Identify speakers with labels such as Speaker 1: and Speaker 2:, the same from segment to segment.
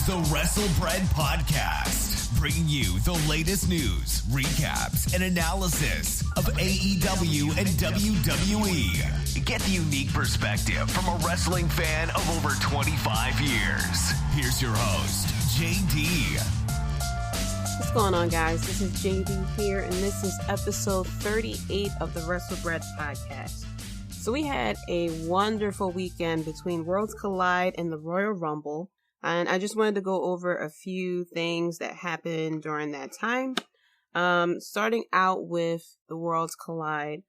Speaker 1: is the WrestleBread Podcast, bringing you the latest news, recaps, and analysis of AEW and WWE. Get the unique perspective from a wrestling fan of over 25 years. Here's your host, Jaydee.
Speaker 2: What's going on, guys? This is Jaydee here, and this is episode 38 of the WrestleBread Podcast. So we had a wonderful weekend between Worlds Collide and the Royal Rumble, and I just wanted to go over a few things that happened during that time. Starting out with the Worlds Collide,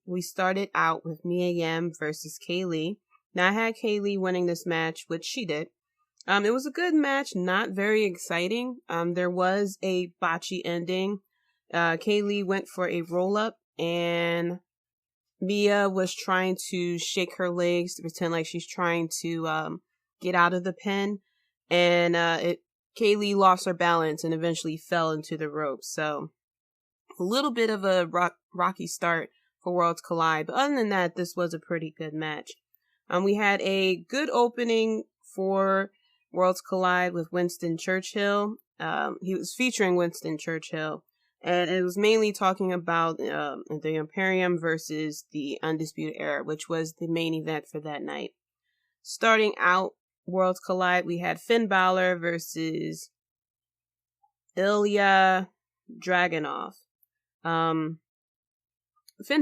Speaker 2: we started out with Mia Yim versus Kaylee. Now, I had Kaylee winning this match, which she did. It was a good match, not very exciting. There was a botchy ending. Kaylee went for a roll-up, and Mia was trying to shake her legs to pretend like she's trying to get out of the pin, and Kaylee lost her balance and eventually fell into the ropes. So a little bit of a rocky start for Worlds Collide, but other than that, this was a pretty good match. We had a good opening for Worlds Collide with Winston Churchill. He was featuring Winston Churchill, and it was mainly talking about the Imperium versus the Undisputed Era, which was the main event for that night. Starting out Worlds Collide, we had Finn Balor versus Ilya Dragunov. Finn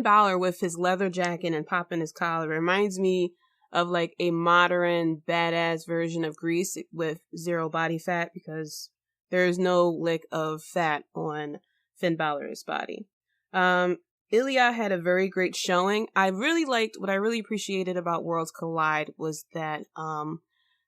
Speaker 2: Balor with his leather jacket and popping his collar reminds me of like a modern badass version of Grease with zero body fat, because there is no lick of fat on Finn Balor's body. Ilya had a very great showing. What I really appreciated about Worlds Collide was that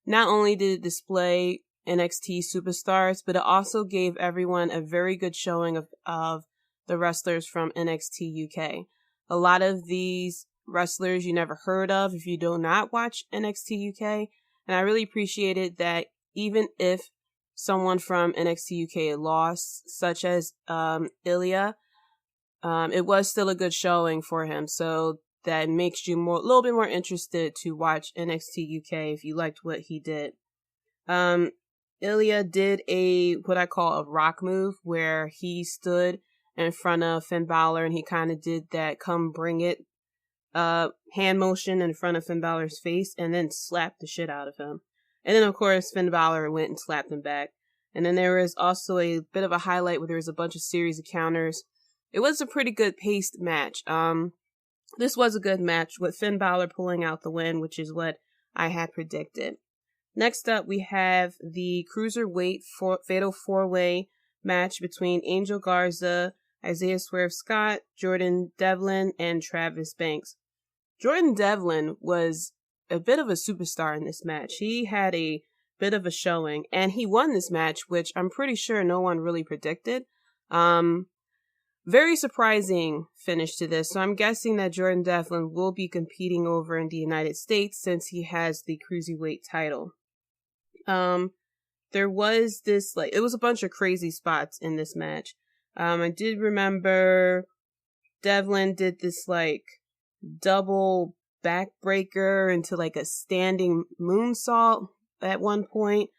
Speaker 2: not only did it display NXT superstars, but it also gave everyone a very good showing of the wrestlers from NXT UK. A lot of these wrestlers you never heard of if you do not watch NXT UK, and I really appreciated that even if someone from NXT UK lost, such as Ilya, it was still a good showing for him, so that makes you a little bit more interested to watch NXT UK if you liked what he did. Ilya did what I call a rock move, where he stood in front of Finn Balor and he kind of did that "come bring it" hand motion in front of Finn Balor's face, and then slapped the shit out of him. And then, of course, Finn Balor went and slapped him back. And then there was also a bit of a highlight where there was a bunch of series of counters. It was a pretty good paced match. This was a good match with Finn Balor pulling out the win, which is what I had predicted. Next up, we have the Cruiserweight Fatal 4-Way match between Angel Garza, Isaiah Swerve Scott, Jordan Devlin, and Travis Banks. Jordan Devlin was a bit of a superstar in this match. He had a bit of a showing, and he won this match, which I'm pretty sure no one really predicted. Very surprising finish to this. So I'm guessing that Jordan Devlin will be competing over in the United States since he has the Cruiserweight title. There was this, it was a bunch of crazy spots in this match. I did remember Devlin did this double backbreaker into a standing moonsault at one point.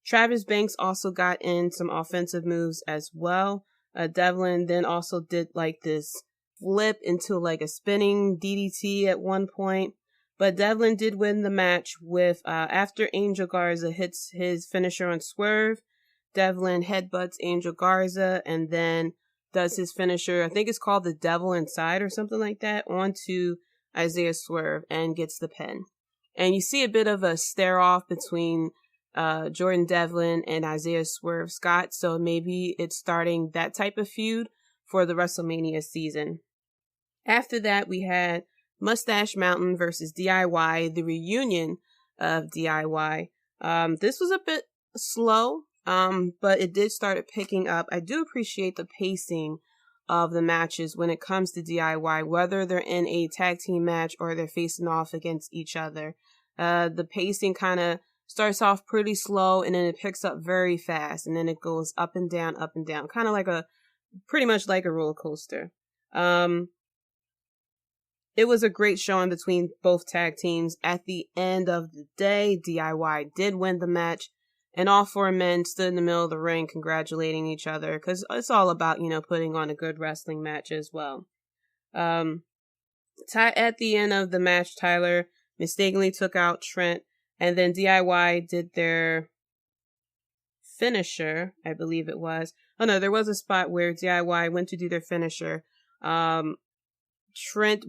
Speaker 2: Travis Banks also got in some offensive moves as well. Devlin then also did this flip into a spinning DDT at one point. But Devlin did win the match with, after Angel Garza hits his finisher on Swerve, Devlin headbutts Angel Garza and then does his finisher, I think it's called the Devil Inside or something like that, onto Isaiah Swerve and gets the pin. And you see a bit of a stare-off between Jordan Devlin and Isaiah Swerve Scott, so maybe it's starting that type of feud for the WrestleMania season. After that, we had Mustache Mountain versus DIY, the reunion of DIY. This was a bit slow, but it did start picking up. I do appreciate the pacing of the matches when it comes to DIY, whether they're in a tag team match or they're facing off against each other. The pacing kind of starts off pretty slow and then it picks up very fast, and then it goes up and down, kind of pretty much like a roller coaster. it was a great showing between both tag teams. At the end of the day, DIY did win the match, and all four men stood in the middle of the ring congratulating each other, because it's all about, putting on a good wrestling match as well. At the end of the match, Tyler mistakenly took out Trent, and then DIY did their finisher, I believe it was. Oh no, there was a spot where DIY went to do their finisher. Trent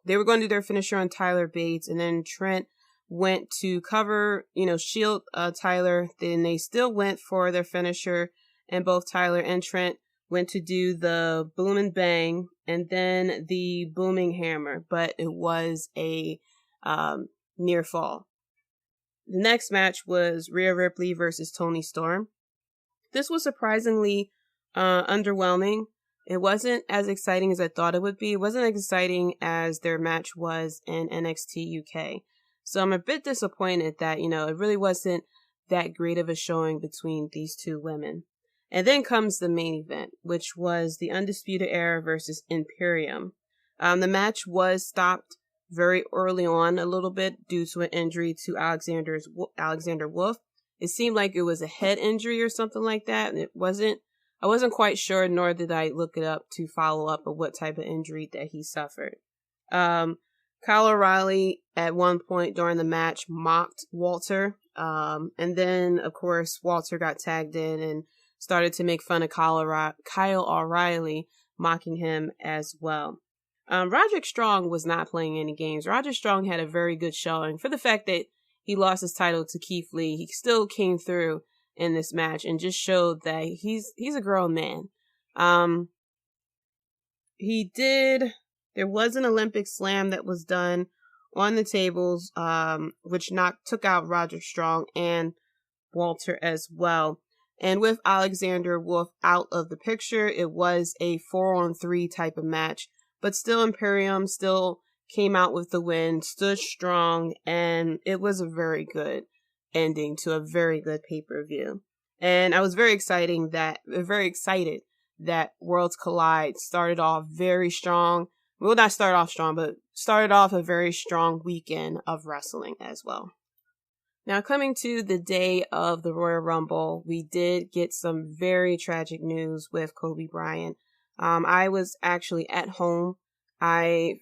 Speaker 2: they were going to do their finisher on Tyler Bates, and then Trent went to cover, shield Tyler. Then they still went for their finisher, and both Tyler and Trent went to do the boom and bang, and then the booming hammer, but it was a near fall. The next match was Rhea Ripley versus Toni Storm. This was surprisingly underwhelming. It wasn't as exciting as I thought it would be. It wasn't as exciting as their match was in NXT UK. So I'm a bit disappointed that, it really wasn't that great of a showing between these two women. And then comes the main event, which was the Undisputed Era versus Imperium. The match was stopped very early on a little bit due to an injury to Alexander Wolf. It seemed like it was a head injury or something like that, and I wasn't quite sure, nor did I look it up to follow up of what type of injury that he suffered. Kyle O'Reilly at one point during the match mocked Walter, and then of course Walter got tagged in and started to make fun of Kyle O'Reilly, mocking him as well. Roderick Strong was not playing any games. Roderick Strong had a very good showing. For the fact that he lost his title to Keith Lee, he still came through in this match and just showed that he's a grown man. There was an Olympic slam that was done on the tables, which took out Roderick Strong and Walter as well. And with Alexander Wolf out of the picture, it was a 4-on-3 type of match. But still, Imperium still came out with the win, stood strong, and it was a very good ending to a very good pay-per-view. And I was very excited that Worlds Collide started off very strong. Well, not started off strong, but started off a very strong weekend of wrestling as well. Now, coming to the day of the Royal Rumble, we did get some very tragic news with Kobe Bryant. I was actually at home. I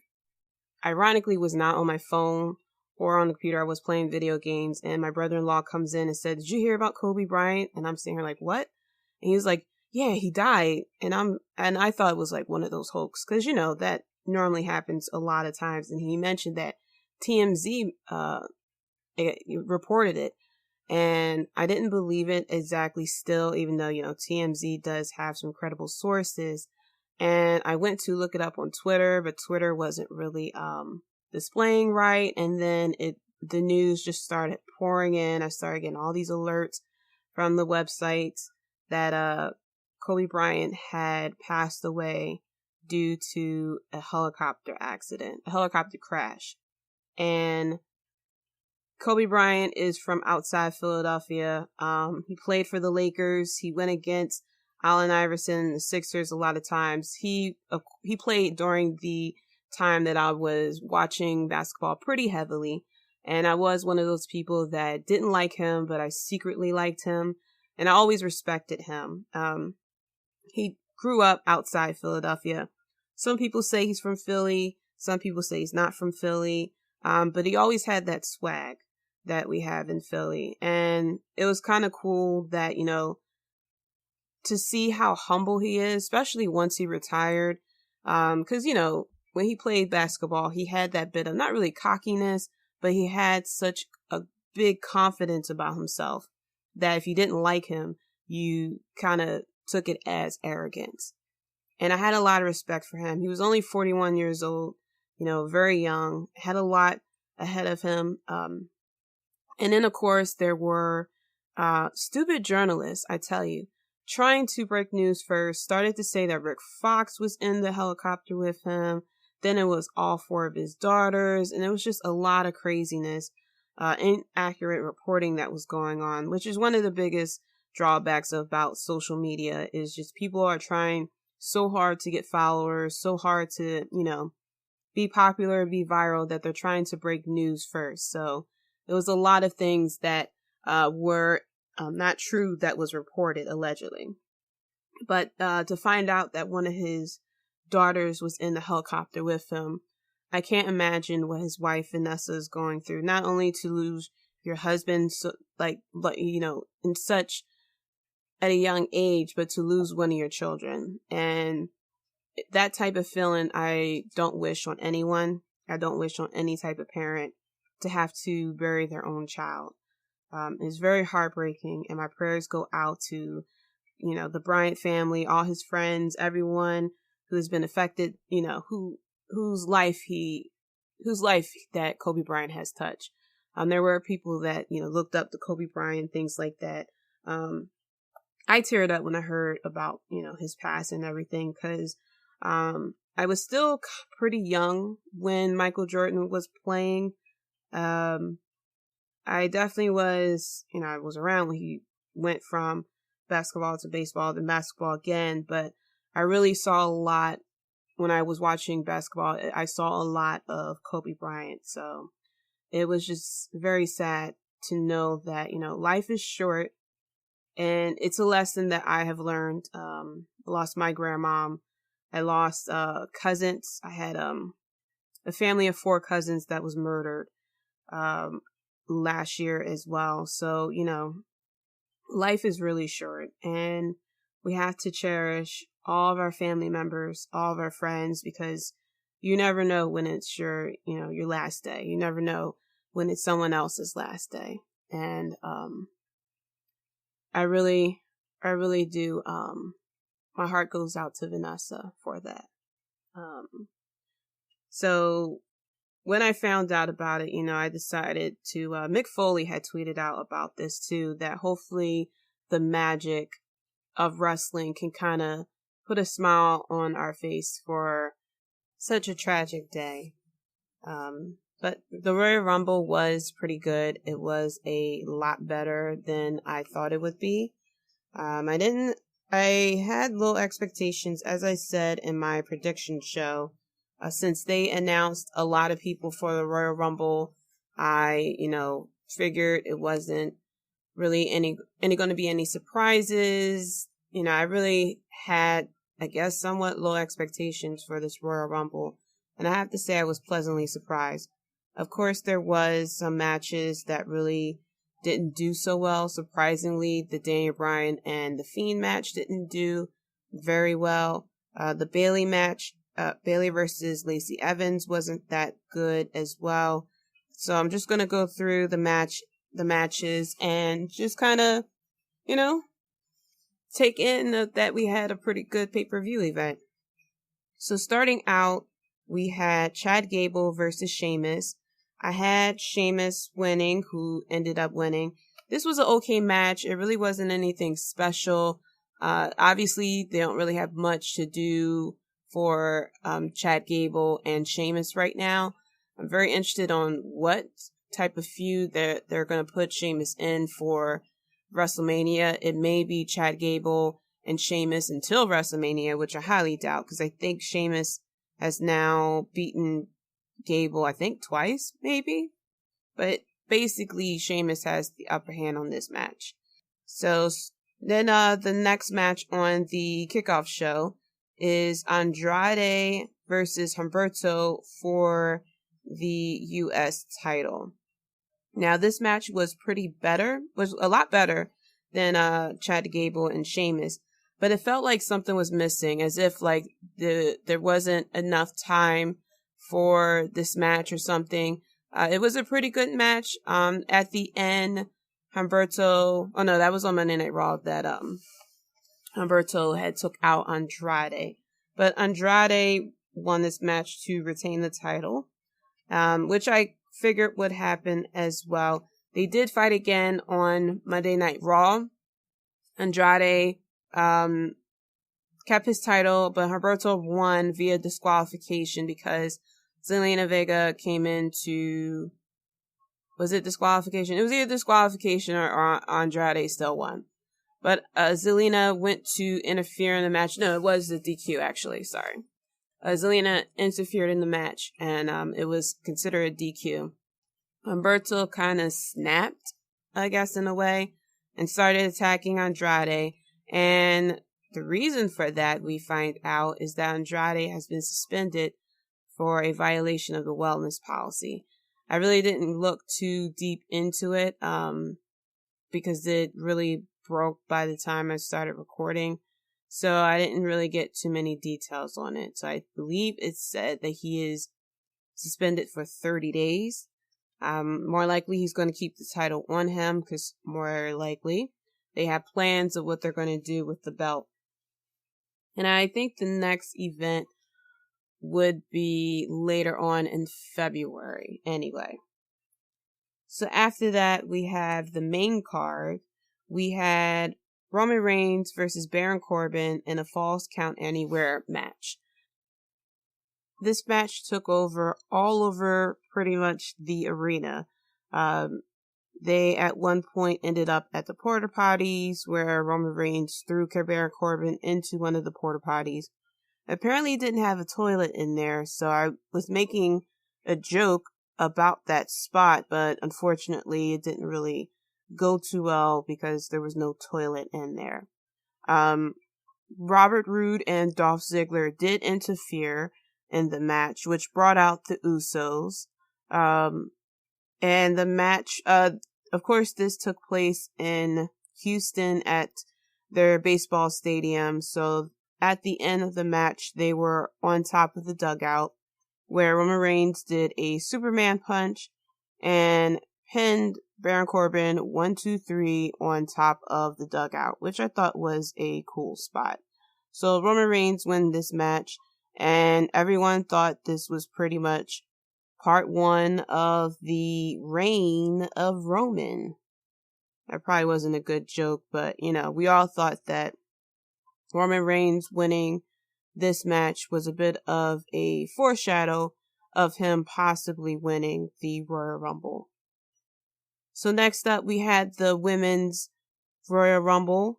Speaker 2: ironically was not on my phone or on the computer. I was playing video games, and my brother-in-law comes in and said, "Did you hear about Kobe Bryant?" And I'm sitting here like, "What?" And he was like, "Yeah, he died." And I thought it was like one of those hoax, because that normally happens a lot of times. And he mentioned that TMZ reported it, and I didn't believe it exactly still, even though TMZ does have some credible sources. And I went to look it up on Twitter, but Twitter wasn't really displaying right. And then the news just started pouring in. I started getting all these alerts from the websites that Kobe Bryant had passed away due to a helicopter crash. And Kobe Bryant is from outside Philadelphia. He played for the Lakers. He went against Allen Iverson and the Sixers a lot of times. He played during the time that I was watching basketball pretty heavily. And I was one of those people that didn't like him, but I secretly liked him. And I always respected him. He grew up outside Philadelphia. Some people say he's from Philly. Some people say he's not from Philly. But he always had that swag that we have in Philly. And it was kind of cool that, to see how humble he is, especially once he retired. Because, when he played basketball, he had that bit of not really cockiness, but he had such a big confidence about himself that if you didn't like him, you kind of took it as arrogance. And I had a lot of respect for him. He was only 41 years old, very young, had a lot ahead of him. And then, of course, there were stupid journalists, I tell you, trying to break news first, started to say that Rick Fox was in the helicopter with him. Then it was all four of his daughters. And it was just a lot of craziness, inaccurate reporting that was going on, which is one of the biggest drawbacks about social media, is just people are trying so hard to get followers, so hard to, be popular, be viral, that they're trying to break news first. So it was a lot of things that were not true that was reported, allegedly. But to find out that one of his daughters was in the helicopter with him, I can't imagine what his wife Vanessa is going through. Not only to lose your husband, in such at a young age, but to lose one of your children. And that type of feeling, I don't wish on anyone. I don't wish on any type of parent to have to bury their own child. It's very heartbreaking, and my prayers go out to, the Bryant family, all his friends, everyone who has been affected, whose life that Kobe Bryant has touched. There were people that, looked up to Kobe Bryant, things like that. I teared up when I heard about, his past and everything, because I was still pretty young when Michael Jordan was playing. I definitely was, I was around when he went from basketball to baseball, then basketball again, but I really saw a lot when I was watching basketball. I saw a lot of Kobe Bryant. So it was just very sad to know that, life is short, and it's a lesson that I have learned. I lost my grandmom. I lost cousins. I had a family of 4 cousins that was murdered last year as well. So, life is really short, and we have to cherish all of our family members, all of our friends, because you never know when it's your last day. You never know when it's someone else's last day. And I really do. My heart goes out to Vanessa for that. So when I found out about it, I decided to, Mick Foley had tweeted out about this too, that hopefully the magic of wrestling can kind of put a smile on our face for such a tragic day. But the Royal Rumble was pretty good. It was a lot better than I thought it would be. I had low expectations, as I said in my prediction show. Since they announced a lot of people for the Royal Rumble, I, figured it wasn't really any going to be any surprises. I really had, I guess, somewhat low expectations for this Royal Rumble. And I have to say I was pleasantly surprised. Of course, there was some matches that really didn't do so well. Surprisingly, the Daniel Bryan and The Fiend match didn't do very well. The Bayley match, Bayley versus Lacey Evans, wasn't that good as well. So I'm just going to go through the matches and just kind of, take in that we had a pretty good pay-per-view event. So starting out, we had Chad Gable versus Sheamus. I had Sheamus winning, who ended up winning. This was an okay match. It really wasn't anything special. Obviously, they don't really have much to do for Chad Gable and Sheamus right now. I'm very interested on what type of feud they're going to put Sheamus in for WrestleMania. It may be Chad Gable and Sheamus until WrestleMania, which I highly doubt, because I think Sheamus has now beaten Gable, I think twice, maybe. But basically, Sheamus has the upper hand on this match. So then the next match on the kickoff show is Andrade versus Humberto for the U.S. title. Now, this match was a lot better than Chad Gable and Sheamus, but it felt like something was missing, as if like there wasn't enough time for this match or something. It was a pretty good match. At the end, Humberto, that was on Monday Night Raw, that Humberto had took out Andrade. But Andrade won this match to retain the title, which I figured would happen as well. They did fight again on Monday Night Raw. Andrade kept his title, but Humberto won via disqualification because Zelina Vega came in to... Was it disqualification? It was either disqualification or Andrade still won. But Zelina went to interfere in the match. No, it was the DQ, actually. Sorry. Zelina interfered in the match, and it was considered a DQ. Humberto kind of snapped, I guess, in a way, and started attacking Andrade. And the reason for that, we find out, is that Andrade has been suspended for a violation of the wellness policy. I really didn't look too deep into it because it really broke by the time I started recording. So I didn't really get too many details on it. So I believe it said that he is suspended for 30 days. More likely he's going to keep the title on him because more likely they have plans of what they're going to do with the belt. And I think the next event would be later on in February anyway. So after that, we have the main card. We had Roman Reigns versus Baron Corbin in a Falls Count Anywhere match. This match took over all over pretty much the arena. They at one point ended up at the porta potties where Roman Reigns threw Baron Corbin into one of the porta potties. Apparently he didn't have a toilet in there, so I was making a joke about that spot, but unfortunately it didn't really go too well because there was no toilet in there. Robert Roode and Dolph Ziggler did interfere in the match, which brought out the Usos. And the match, of course, this took place in Houston at their baseball stadium. So at the end of the match, they were on top of the dugout where Roman Reigns did a Superman punch and pinned Baron Corbin 1, 2, 3 on top of the dugout, which I thought was a cool spot. So Roman Reigns won this match, and everyone thought this was pretty much part 1 of the reign of Roman. That probably wasn't a good joke, but we all thought that Roman Reigns winning this match was a bit of a foreshadow of him possibly winning the Royal Rumble. So next up, we had the Women's Royal Rumble.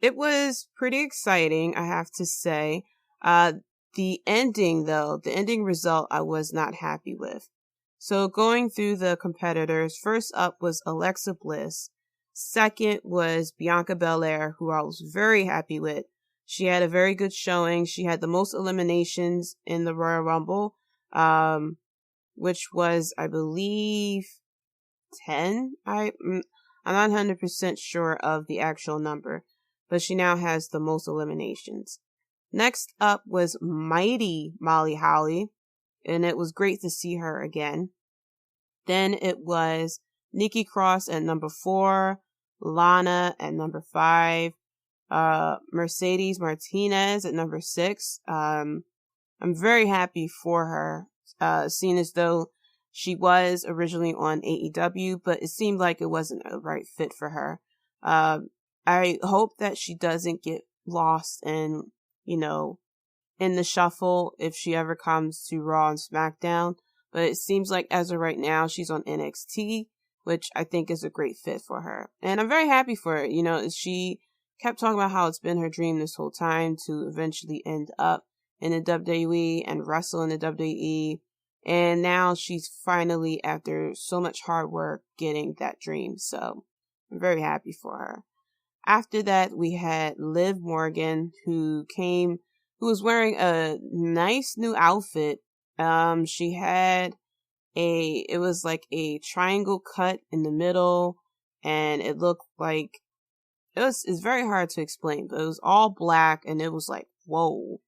Speaker 2: It was pretty exciting, I have to say. The ending result I was not happy with. So going through the competitors, first up was Alexa Bliss. Second was Bianca Belair, who I was very happy with. She had a very good showing. She had the most eliminations in the Royal Rumble, which was, I believe, 10. I'm not 100% sure of the actual number, but she now has the most eliminations. Next up was Mighty Molly Holly, and it was great to see her again. Then it was Nikki Cross at number 4, Lana at number 5, Mercedes Martinez at number 6. I'm very happy for her, seeing as though she was originally on AEW, but it seemed like it wasn't a right fit for her. I hope that she doesn't get lost in the shuffle if she ever comes to Raw and SmackDown. But it seems like as of right now, she's on NXT, which I think is a great fit for her. And I'm very happy for her. She kept talking about how it's been her dream this whole time to eventually end up in the WWE and wrestle in the WWE. And now she's finally, after so much hard work, getting that dream. So I'm very happy for her. After that, we had Liv Morgan, who was wearing a nice new outfit. She had it was like a triangle cut in the middle, and it looked like, it's very hard to explain, but it was all black, and it was like, whoa.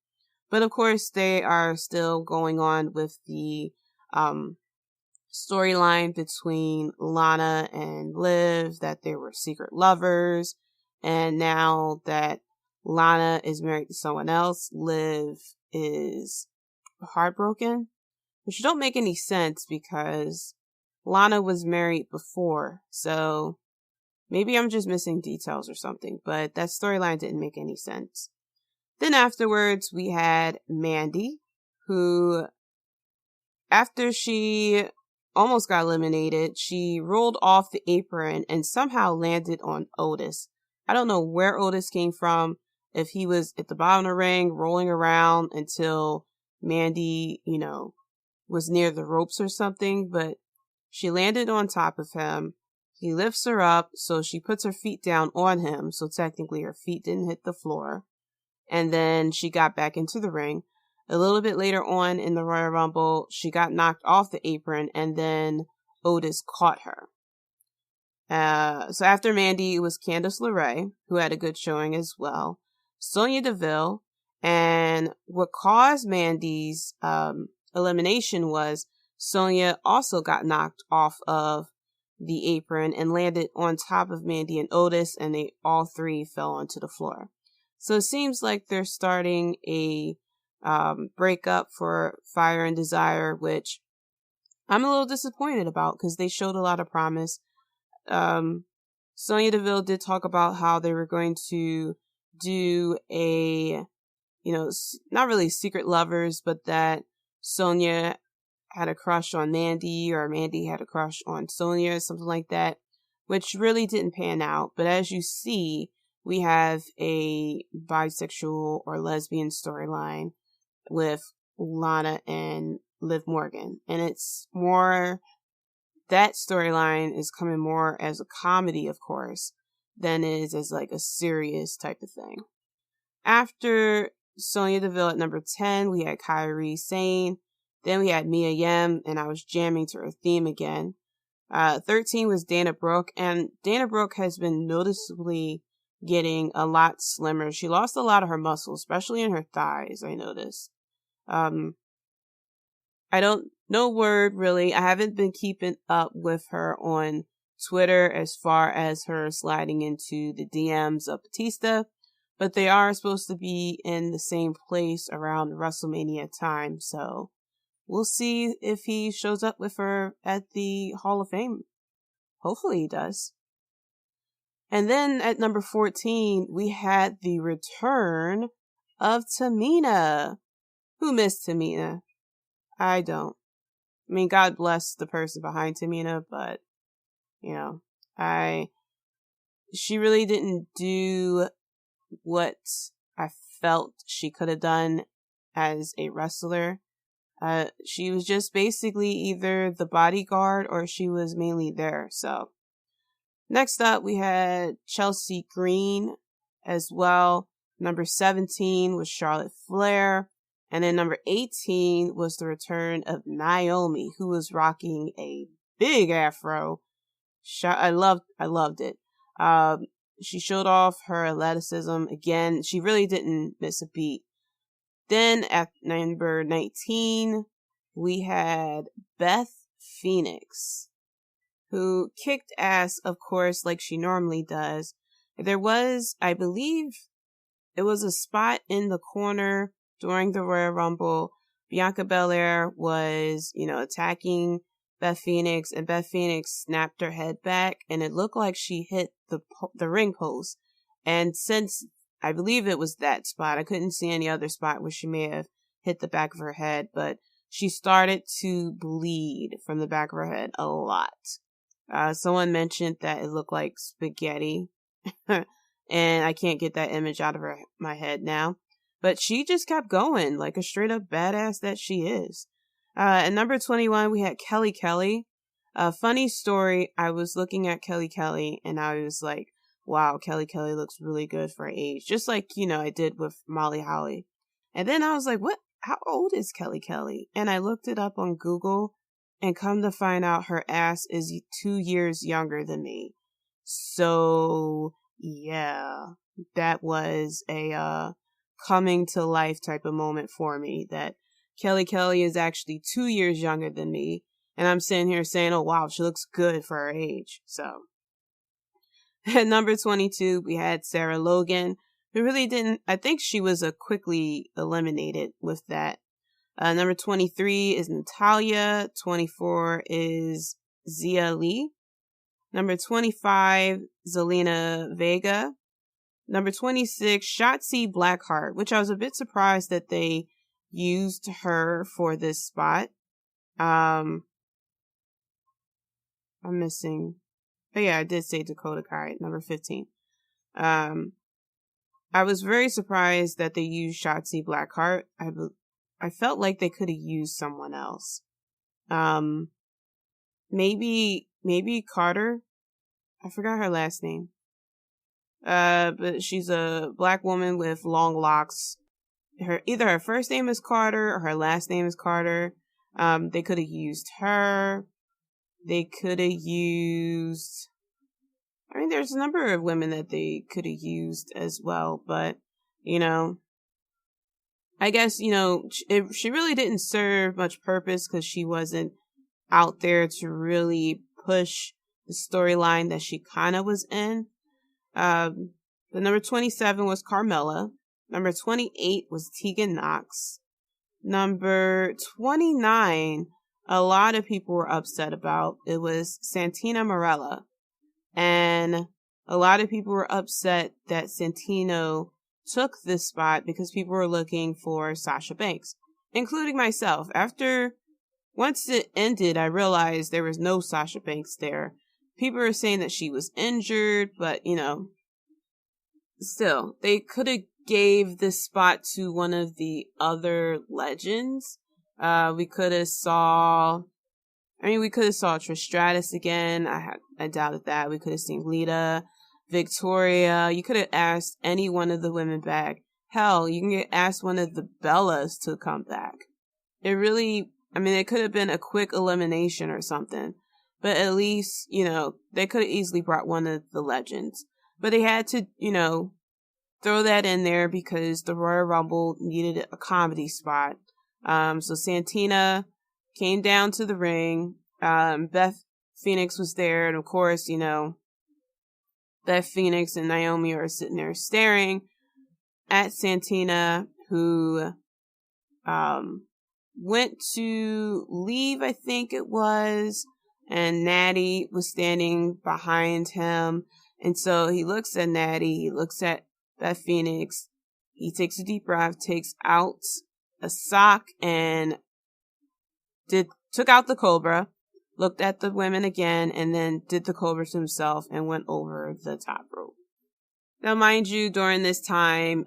Speaker 2: But of course, they are still going on with the, storyline between Lana and Liv, that they were secret lovers. And now that Lana is married to someone else, Liv is heartbroken, which don't make any sense because Lana was married before. So maybe I'm just missing details or something, but that storyline didn't make any sense. Then afterwards, we had Mandy, who, after she almost got eliminated, she rolled off the apron and somehow landed on Otis. I don't know where Otis came from, if he was at the bottom of the ring rolling around until Mandy, was near the ropes or something, but she landed on top of him. He lifts her up, so she puts her feet down on him, so technically her feet didn't hit the floor. And then she got back into the ring. A little bit later on in the Royal Rumble, she got knocked off the apron, and then Otis caught her. So after Mandy, it was Candice LeRae, who had a good showing as well. Sonya Deville, and what caused Mandy's elimination was Sonya also got knocked off of the apron and landed on top of Mandy and Otis, and they all three fell onto the floor. So it seems like they're starting a breakup for Fire and Desire, which I'm a little disappointed about because they showed a lot of promise. Sonya Deville did talk about how they were going to do a, not really secret lovers, but that Sonya had a crush on Mandy, or Mandy had a crush on Sonya, or something like that, which really didn't pan out. But as you see, we have a bisexual or lesbian storyline with Lana and Liv Morgan. And it's more, that storyline is coming more as a comedy, of course, than it is as like a serious type of thing. After Sonya Deville at number 10, we had Kairi Sane. Then we had Mia Yim, and I was jamming to her theme again. 13 was Dana Brooke, and Dana Brooke has been noticeably getting a lot slimmer. She lost a lot of her muscle, especially in her thighs, I noticed. I don't know word really. I haven't been keeping up with her on Twitter as far as her sliding into the DMs of Batista, but they are supposed to be in the same place around WrestleMania time, so we'll see if he shows up with her at the Hall of Fame. Hopefully he does. And then at number 14, we had the return of Tamina. Who missed Tamina? I don't. I mean, God bless the person behind Tamina, but, she really didn't do what I felt she could have done as a wrestler. She was just basically either the bodyguard or she was mainly there. So next up, we had Chelsea Green as well. Number 17 was Charlotte Flair. And then number 18 was the return of Naomi, who was rocking a big afro. I loved it. She showed off her athleticism again. She really didn't miss a beat. Then at number 19, we had Beth Phoenix, who kicked ass, of course, like she normally does. There was, I believe, it was a spot in the corner during the Royal Rumble. Bianca Belair was, attacking Beth Phoenix, and Beth Phoenix snapped her head back, and it looked like she hit the ring post. And since I believe it was that spot, I couldn't see any other spot where she may have hit the back of her head, but she started to bleed from the back of her head a lot. Someone mentioned that it looked like spaghetti, and I can't get that image out of my head now. But she just kept going like a straight up badass that she is. At number 21, we had Kelly Kelly. Funny story, I was looking at Kelly Kelly and I was like, wow, Kelly Kelly looks really good for her age. Just like, I did with Molly Holly. And then I was like, what? How old is Kelly Kelly? And I looked it up on Google, and come to find out her ass is 2 years younger than me. So, yeah, that was a coming to life type of moment for me, that Kelly Kelly is actually 2 years younger than me. And I'm sitting here saying, oh, wow, she looks good for her age. So at number 22, we had Sarah Logan, who really didn't, I think she was quickly eliminated with that. Number 23 is Natalia. 24 is Zia Lee. Number 25, Zelina Vega. Number 26, Shotzi Blackheart, which I was a bit surprised that they used her for this spot. I'm missing. Oh yeah, I did say Dakota Kai at number 15. I was very surprised that they used Shotzi Blackheart. I felt like they could have used someone else. Maybe Carter. I forgot her last name. But she's a black woman with long locks. Either her first name is Carter or her last name is Carter. They could have used her. They could have used... I mean, there's a number of women that they could have used as well, but, I guess, she really didn't serve much purpose because she wasn't out there to really push the storyline that she kind of was in. The number 27 was Carmella. Number 28 was Tegan Knox. Number 29, a lot of people were upset about. It was Santina Marella. And a lot of people were upset that Santino took this spot because people were looking for Sasha Banks, including myself. Once it ended, I realized there was no Sasha Banks there. People were saying that she was injured, but, still, they could have gave this spot to one of the other legends. We could have saw Trish Stratus again. I doubted that. We could have seen Lita, Victoria. You could have asked any one of the women back. Hell, you can ask one of the Bellas to come back. It could have been a quick elimination or something. But at least, they could have easily brought one of the legends. But they had to, throw that in there because the Royal Rumble needed a comedy spot. So Santina came down to the ring. Beth Phoenix was there. And of course, Beth Phoenix and Naomi are sitting there staring at Santina, who went to leave, I think it was. And Natty was standing behind him. And so he looks at Natty. He looks at Beth Phoenix. He takes a deep breath, takes out a sock, and took out the Cobra, looked at the women again, and then did the Cobra to himself and went over the top rope. Now, mind you, during this time,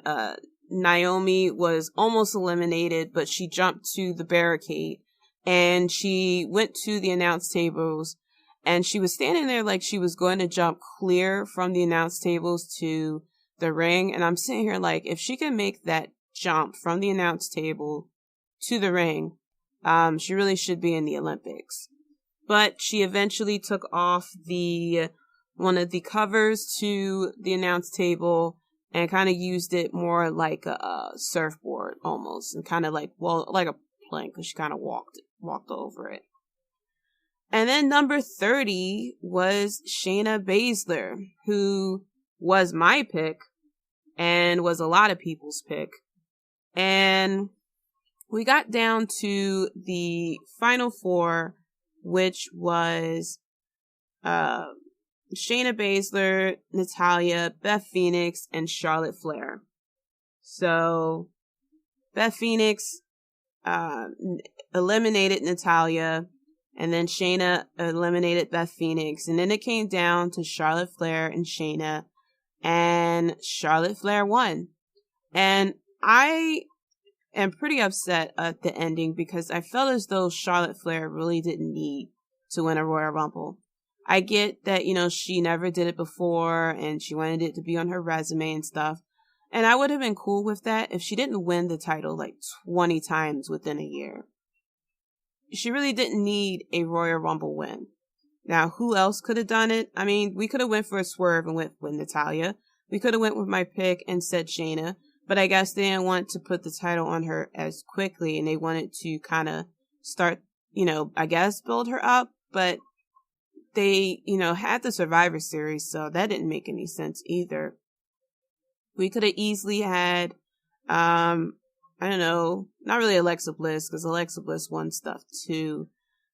Speaker 2: Naomi was almost eliminated, but she jumped to the barricade and she went to the announce tables and she was standing there like she was going to jump clear from the announce tables to the ring. And I'm sitting here like, if she can make that jump from the announce table to the ring, she really should be in the Olympics. But she eventually took off one of the covers to the announce table and kind of used it more like a surfboard almost, and kind of like a plank, because she kind of walked over it. And then number 30 was Shayna Baszler, who was my pick and was a lot of people's pick. And we got down to the final four, which was Shayna Baszler, Natalya, Beth Phoenix, and Charlotte Flair. So Beth Phoenix eliminated Natalya, and then Shayna eliminated Beth Phoenix, and then it came down to Charlotte Flair and Shayna, and Charlotte Flair won. And I am pretty upset at the ending because I felt as though Charlotte Flair really didn't need to win a Royal Rumble. I get that, she never did it before and she wanted it to be on her resume and stuff. And I would have been cool with that if she didn't win the title like 20 times within a year. She really didn't need a Royal Rumble win. Now, who else could have done it? I mean, we could have went for a swerve and went with Natalya. We could have went with my pick and said Shayna. But I guess they didn't want to put the title on her as quickly, and they wanted to kind of start, build her up. But they, had the Survivor Series, so that didn't make any sense either. We could have easily had, not really Alexa Bliss, because Alexa Bliss won stuff too.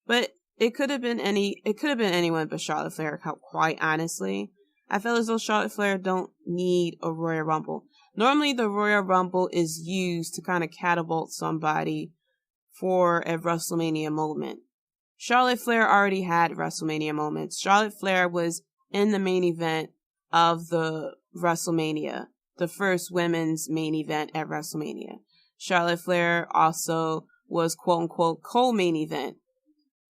Speaker 2: But it could have been anyone but Charlotte Flair, quite honestly. I feel as though Charlotte Flair don't need a Royal Rumble. Normally, the Royal Rumble is used to kind of catapult somebody for a WrestleMania moment. Charlotte Flair already had WrestleMania moments. Charlotte Flair was in the main event of the WrestleMania. the first women's main event at WrestleMania. Charlotte Flair also was quote unquote co-main event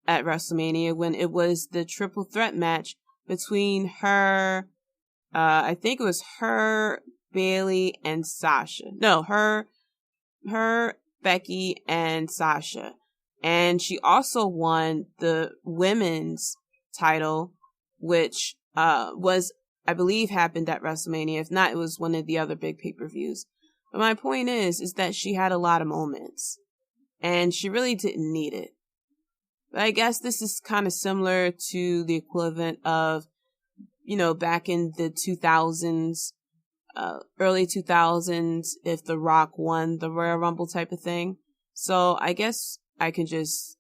Speaker 2: at WrestleMania when it was the triple threat match between her, I think it was her, Bayley, and Sasha. No, her, Becky, and Sasha. And she also won the women's title, which was, I believe, happened at WrestleMania. If not, it was one of the other big pay-per-views. But my point is that she had a lot of moments. And she really didn't need it. But I guess this is kind of similar to the equivalent of, back in the 2000s, early 2000s, if The Rock won the Royal Rumble type of thing. So I guess I can just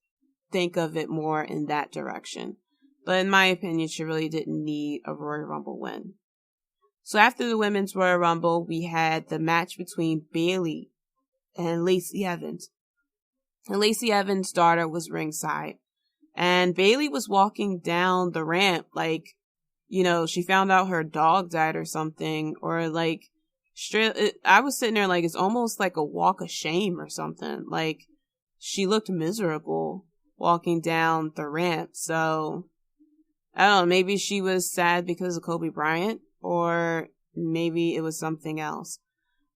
Speaker 2: think of it more in that direction. But in my opinion, she really didn't need a Royal Rumble win. So after the Women's Royal Rumble, we had the match between Bayley and Lacey Evans. And Lacey Evans' daughter was ringside. And Bayley was walking down the ramp like, she found out her dog died or something. Or like, I was sitting there like it's almost like a walk of shame or something. Like, she looked miserable walking down the ramp. So, I don't know, maybe she was sad because of Kobe Bryant. Or maybe it was something else.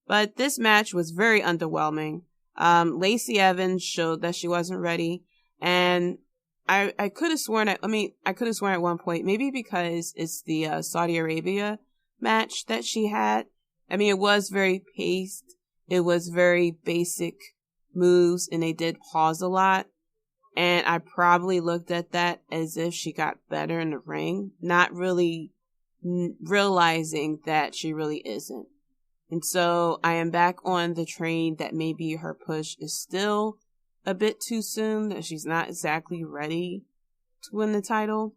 Speaker 2: But this match was very underwhelming. Lacey Evans showed that she wasn't ready. And I could have sworn at one point, maybe because it's the Saudi Arabia match that she had. I mean, it was very paced. It was very basic moves, and they did pause a lot. And I probably looked at that as if she got better in the ring, not really realizing that she really isn't. And so I am back on the train that maybe her push is still a bit too soon, that she's not exactly ready to win the title.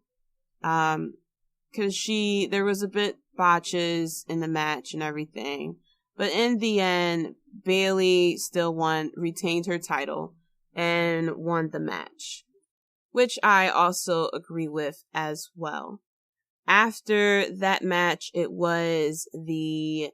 Speaker 2: Cause there was a bit botches in the match and everything. But in the end, Bayley still retained her title and won the match, which I also agree with as well. After that match, it was the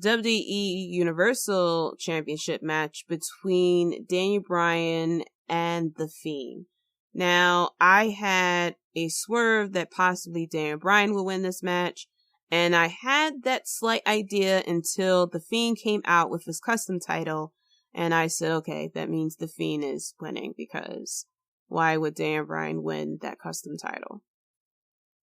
Speaker 2: WWE Universal Championship match between Daniel Bryan and The Fiend. Now, I had a swerve that possibly Daniel Bryan would win this match, and I had that slight idea until The Fiend came out with his custom title, and I said, okay, that means The Fiend is winning, because why would Daniel Bryan win that custom title?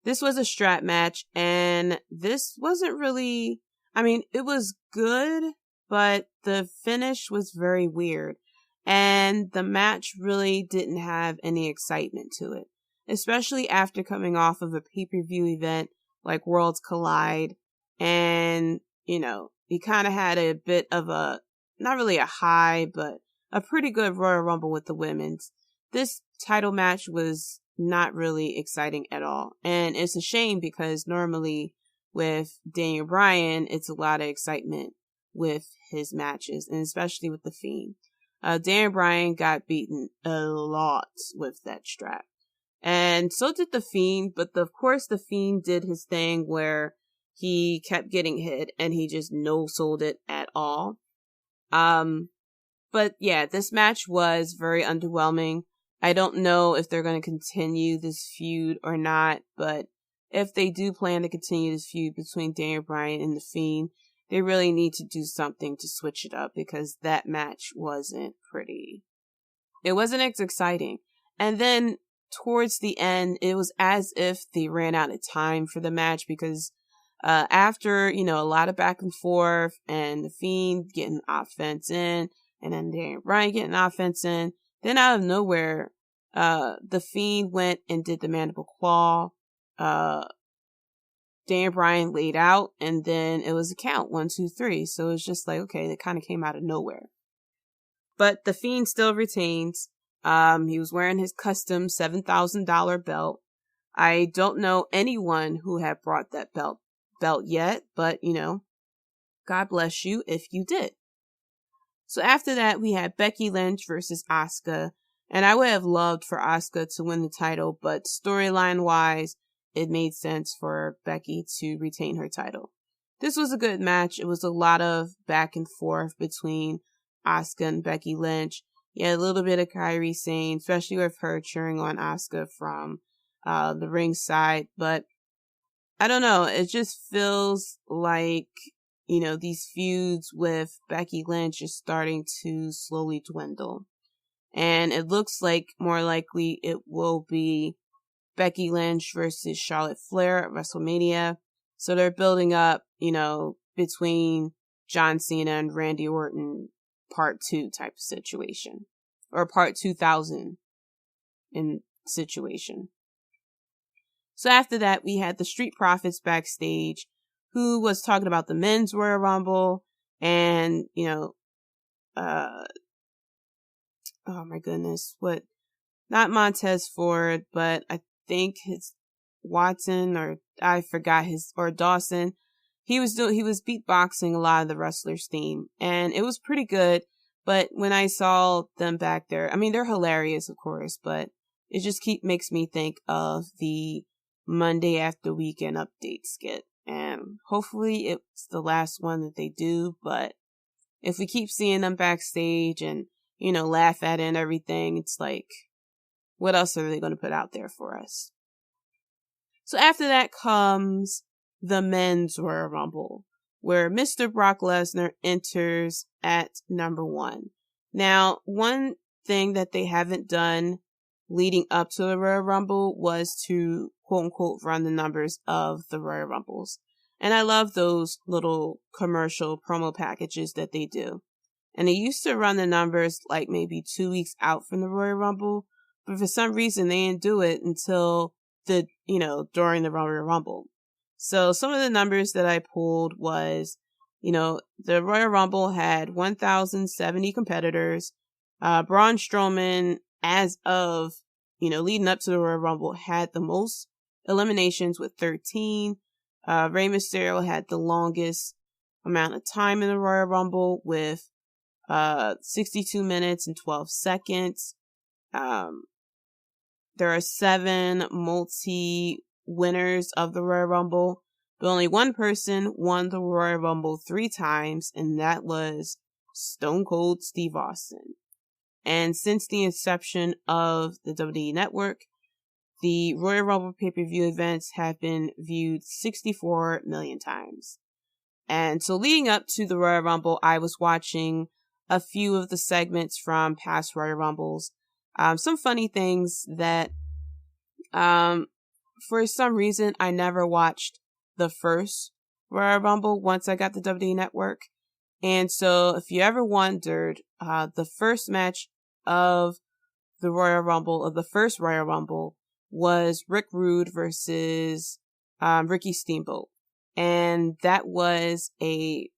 Speaker 2: This was a strap match, and this wasn't really, it was good, but the finish was very weird. And the match really didn't have any excitement to it, especially after coming off of a pay-per-view event like Worlds Collide. And, he kind of had a bit of not really a high, but a pretty good Royal Rumble with the women's. This title match was not really exciting at all. And it's a shame because normally with Daniel Bryan, it's a lot of excitement with his matches, and especially with The Fiend. Daniel Bryan got beaten a lot with that strap. And so did The Fiend, but of course The Fiend did his thing where he kept getting hit and he just no-sold it at all. But yeah, this match was very underwhelming. I don't know if they're going to continue this feud or not, but if they do plan to continue this feud between Daniel Bryan and The Fiend, they really need to do something to switch it up because that match wasn't pretty. It wasn't as exciting. And then towards the end, it was as if they ran out of time for the match because after, a lot of back and forth and The Fiend getting offense in and then Daniel Bryan getting offense in, then out of nowhere, The Fiend went and did the mandible claw. Daniel Bryan laid out, and then it was a count, 1, 2, 3. So it was just like, okay, that kind of came out of nowhere. But The Fiend still retains. He was wearing his custom $7,000 belt. I don't know anyone who had brought that belt yet, but God bless you if you did. So after that, we had Becky Lynch versus Asuka, and I would have loved for Asuka to win the title, but storyline wise, it made sense for Becky to retain her title. this was a good match. It was a lot of back and forth between Asuka and Becky Lynch. Yeah, a little bit of Kairi Sane, especially with her cheering on Asuka from the ringside. But I don't know. It just feels like, these feuds with Becky Lynch is starting to slowly dwindle. And it looks like more likely it will be Becky Lynch versus Charlotte Flair at WrestleMania. So they're building up, between John Cena and Randy Orton part 2 type of situation. Or part 2000 in situation. So after that, we had the Street Profits backstage, who was talking about the men's Royal Rumble and, oh my goodness, not Montez Ford, but I think his Watson, or I forgot or Dawson. He was beatboxing a lot of the wrestlers' theme, and it was pretty good. But when I saw them back there, I mean, they're hilarious, of course, but it just makes me think of the Monday After Weekend update skit. And hopefully it's the last one that they do, but if we keep seeing them backstage and, laugh at it and everything, it's like, what else are they going to put out there for us? So after that comes the men's Royal Rumble, where Mr. Brock Lesnar enters at number 1. Now, one thing that they haven't done leading up to the Royal Rumble was to quote unquote run the numbers of the Royal Rumbles. And I love those little commercial promo packages that they do. And they used to run the numbers like maybe 2 weeks out from the Royal Rumble, but for some reason they didn't do it until during the Royal Rumble. So some of the numbers that I pulled was, the Royal Rumble had 1,070 competitors. Braun Strowman, as of, leading up to the Royal Rumble, had the most eliminations with 13. Rey Mysterio had the longest amount of time in the Royal Rumble with 62 minutes and 12 seconds. There are 7 multi-winners of the Royal Rumble, but only one person won the Royal Rumble 3 times, and that was Stone Cold Steve Austin. And since the inception of the WWE Network, the Royal Rumble pay-per-view events have been viewed 64 million times. And so leading up to the Royal Rumble, I was watching a few of the segments from past Royal Rumbles. Some funny things that, for some reason, I never watched the first Royal Rumble once I got the WWE Network. And so if you ever wondered, the first match of the Royal Rumble, of the first Royal Rumble, was Rick Rude versus Ricky Steamboat. And that was a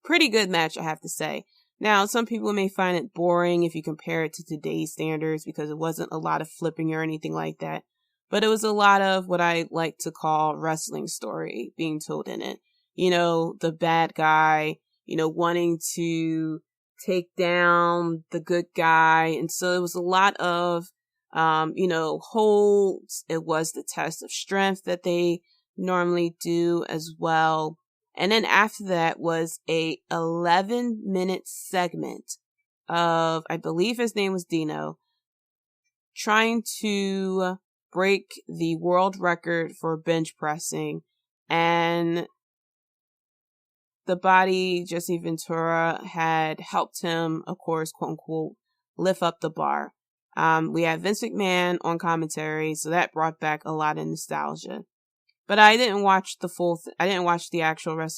Speaker 2: pretty good match, I have to say. Now, some people may find it boring if you compare it to today's standards because it wasn't a lot of flipping or anything like that. But it was a lot of what I like to call wrestling story being told in it. The bad guy, wanting to take down the good guy. And so it was a lot of, holds. It was the test of strength that they normally do as well. And then after that was a 11-minute segment of, I believe his name was Dino, trying to break the world record for bench pressing. And the body, Jesse Ventura, had helped him, of course, quote unquote, lift up the bar. We had Vince McMahon on commentary, so that brought back a lot of nostalgia. But I didn't watch I didn't watch the actual Royal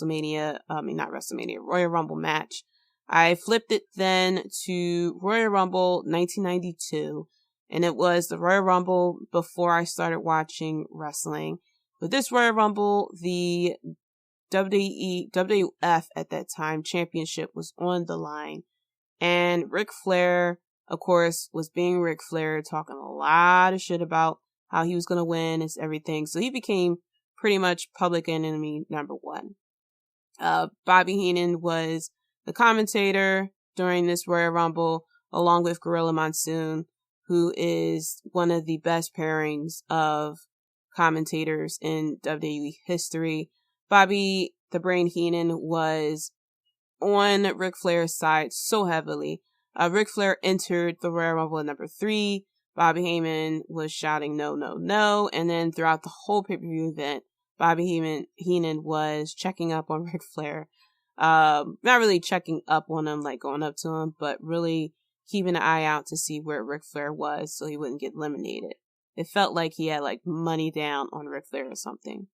Speaker 2: Rumble match. I flipped it then to Royal Rumble 1992, and it was the Royal Rumble before I started watching wrestling. With this Royal Rumble, the WWF at that time championship was on the line, and Ric Flair, of course, was being Ric Flair, talking a lot of shit about how he was going to win and everything. So he became pretty much public enemy number 1. Bobby Heenan was the commentator during this Royal Rumble, along with Gorilla Monsoon, who is one of the best pairings of commentators in WWE history. Bobby the Brain Heenan was on Ric Flair's side so heavily. Ric Flair entered the Royal Rumble at number 3. Bobby Heenan was shouting no, no, no. And then throughout the whole pay-per-view event, Bobby Heenan was checking up on Ric Flair. Not really checking up on him, like going up to him, but really keeping an eye out to see where Ric Flair was so he wouldn't get eliminated. It felt like he had like money down on Ric Flair or something.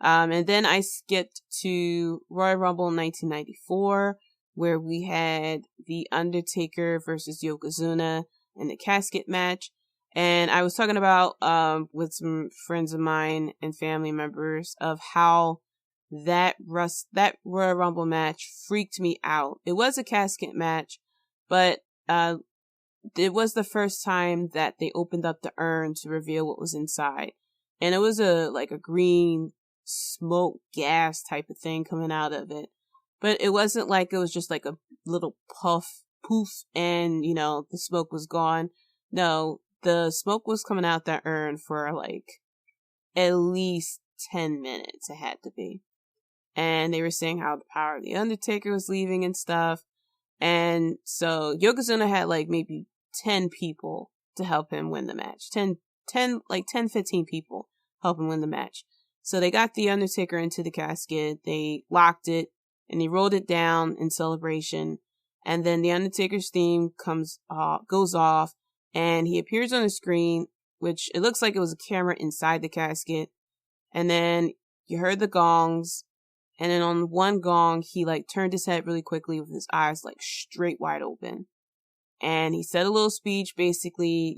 Speaker 2: And then I skipped to Royal Rumble 1994, where we had The Undertaker versus Yokozuna in the casket match. And I was talking about, with some friends of mine and family members of how that Royal Rumble match freaked me out. It was a casket match, but, it was the first time that they opened up the urn to reveal what was inside. And it was a green smoke gas type of thing coming out of it. But it wasn't like it was just like a little poof, and, the smoke was gone. No, the smoke was coming out that urn for like at least 10 minutes. It had to be. And they were saying how the power of the Undertaker was leaving and stuff. And so Yokozuna had like maybe 10 people to help him win the match. 10, 15 people help him win the match. So they got the Undertaker into the casket, they locked it, and they rolled it down in celebration. And then the Undertaker's theme goes off, and he appears on the screen, which it looks like it was a camera inside the casket. And then you heard the gongs, and then on one gong, he like turned his head really quickly with his eyes like straight wide open. And he said a little speech, basically,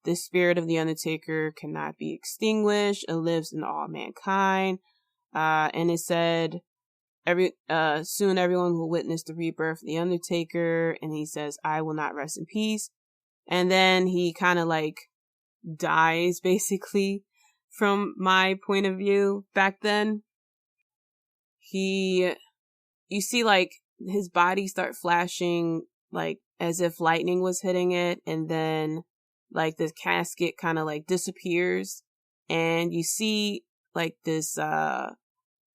Speaker 2: the spirit of the Undertaker cannot be extinguished. It lives in all mankind. And it said, soon everyone will witness the rebirth of the Undertaker. And he says, I will not rest in peace. And then he kind of like dies, basically, from my point of view back then. You see like his body start flashing like as if lightning was hitting it. And then like the casket kind of like disappears, and you see like this, not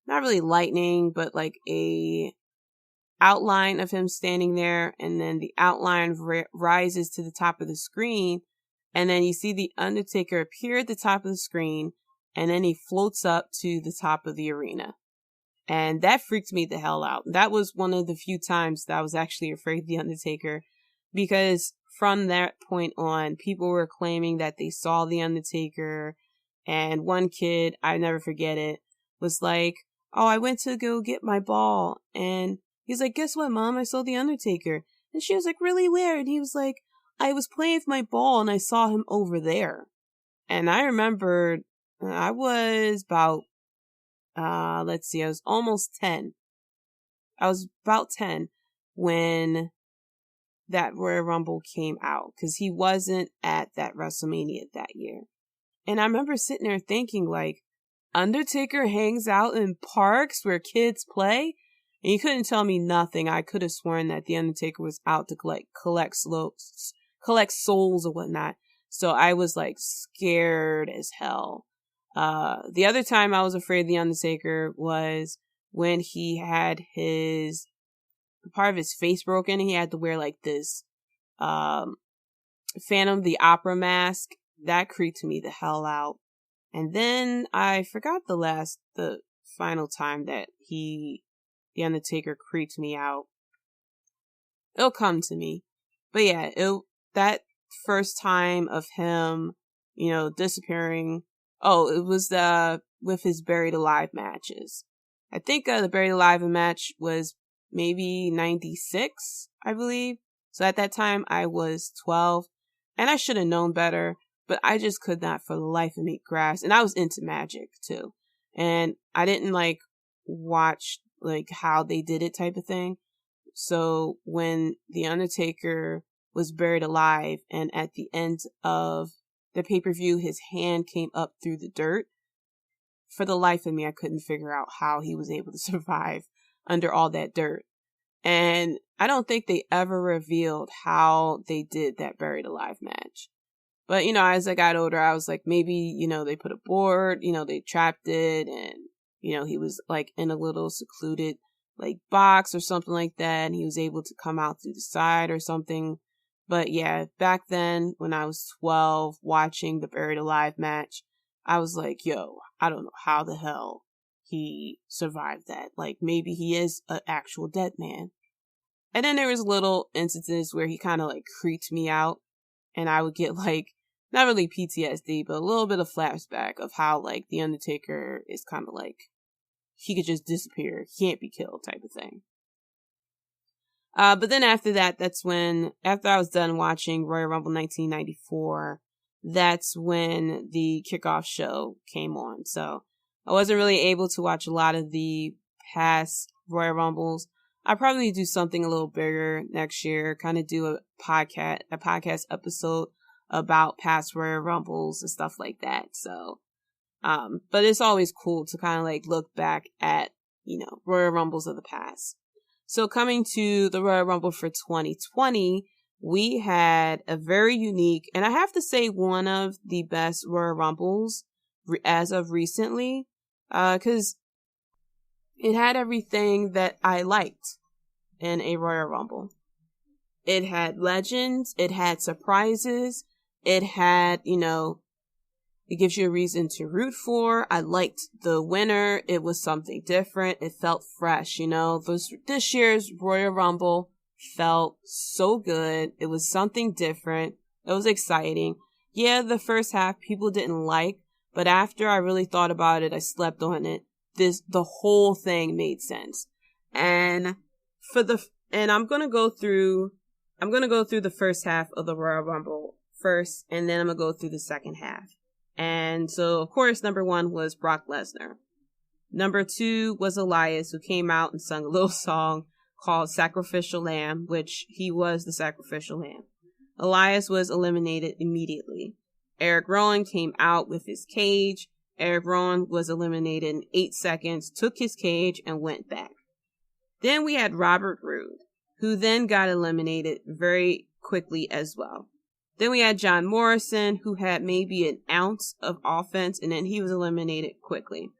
Speaker 2: really lightning, but like a outline of him standing there. And then the outline rises to the top of the screen. And then you see the Undertaker appear at the top of the screen, and then he floats up to the top of the arena. And that freaked me the hell out. That was one of the few times that I was actually afraid of the Undertaker, because from that point on, people were claiming that they saw the Undertaker. And one kid, I never forget it, was like, oh, I went to go get my ball. And he's like, guess what, Mom? I saw the Undertaker. And she was like, really, where? And he was like, I was playing with my ball and I saw him over there. And I remembered I was about, I was almost 10. I was about 10 when that Royal Rumble came out, because he wasn't at that WrestleMania that year. And I remember sitting there thinking, like, Undertaker hangs out in parks where kids play? And you couldn't tell me nothing. I could have sworn that the Undertaker was out to collect souls or whatnot. So I was like scared as hell. The other time I was afraid of the Undertaker was when he had part of his face broken. He had to wear like this Phantom the Opera mask. That creeped me the hell out. And then I forgot the final time that the Undertaker creeped me out. It'll come to me. But yeah, that first time of him, disappearing. Oh, it was with his Buried Alive matches. I think the Buried Alive match was maybe 96, I believe. So at that time, I was 12, and I should have known better, but I just could not for the life of me grasp. And I was into magic, too. And I didn't, watch, how they did it type of thing. So when The Undertaker was buried alive, and at the end of the pay-per-view, his hand came up through the dirt, for the life of me, I couldn't figure out how he was able to survive under all that dirt. And I don't think they ever revealed how they did that Buried Alive match. But, as I got older, I was like, maybe, they put a board, they trapped it, and, he was like in a little secluded like box or something like that, and he was able to come out through the side or something. But yeah, back then when I was 12 watching the Buried Alive match, I was like, yo, I don't know how the hell he survived that. Like, maybe he is an actual dead man. And then there was little instances where he kind of like creeped me out, and I would get like, not really PTSD, but a little bit of flashback of how like The Undertaker is kind of like, he could just disappear, can't be killed type of thing. But then after that, that's when, after I was done watching Royal Rumble 1994, that's when the kickoff show came on. So I wasn't really able to watch a lot of the past Royal Rumbles. I'll probably do something a little bigger next year, kind of do a podcast episode about past Royal Rumbles and stuff like that. So, but it's always cool to kind of like look back at, Royal Rumbles of the past. So coming to the Royal Rumble for 2020, we had a very unique, and I have to say one of the best Royal Rumbles as of recently, because it had everything that I liked in a Royal Rumble. It had legends, it had surprises, it had, it gives you a reason to root for. I liked the winner. It was something different. It felt fresh, This year's Royal Rumble felt so good. It was something different. It was exciting. Yeah, the first half people didn't like, but after I really thought about it, I slept on it. The whole thing made sense. And I'm going to go through the first half of the Royal Rumble first, and then I'm going to go through the second half. And so, of course, number 1 was Brock Lesnar. Number 2 was Elias, who came out and sung a little song called Sacrificial Lamb, which he was the sacrificial lamb. Elias was eliminated immediately. Eric Rowan came out with his cage. Eric Rowan was eliminated in 8 seconds, took his cage, and went back. Then we had Robert Roode, who then got eliminated very quickly as well. Then we had John Morrison, who had maybe an ounce of offense, and then he was eliminated quickly.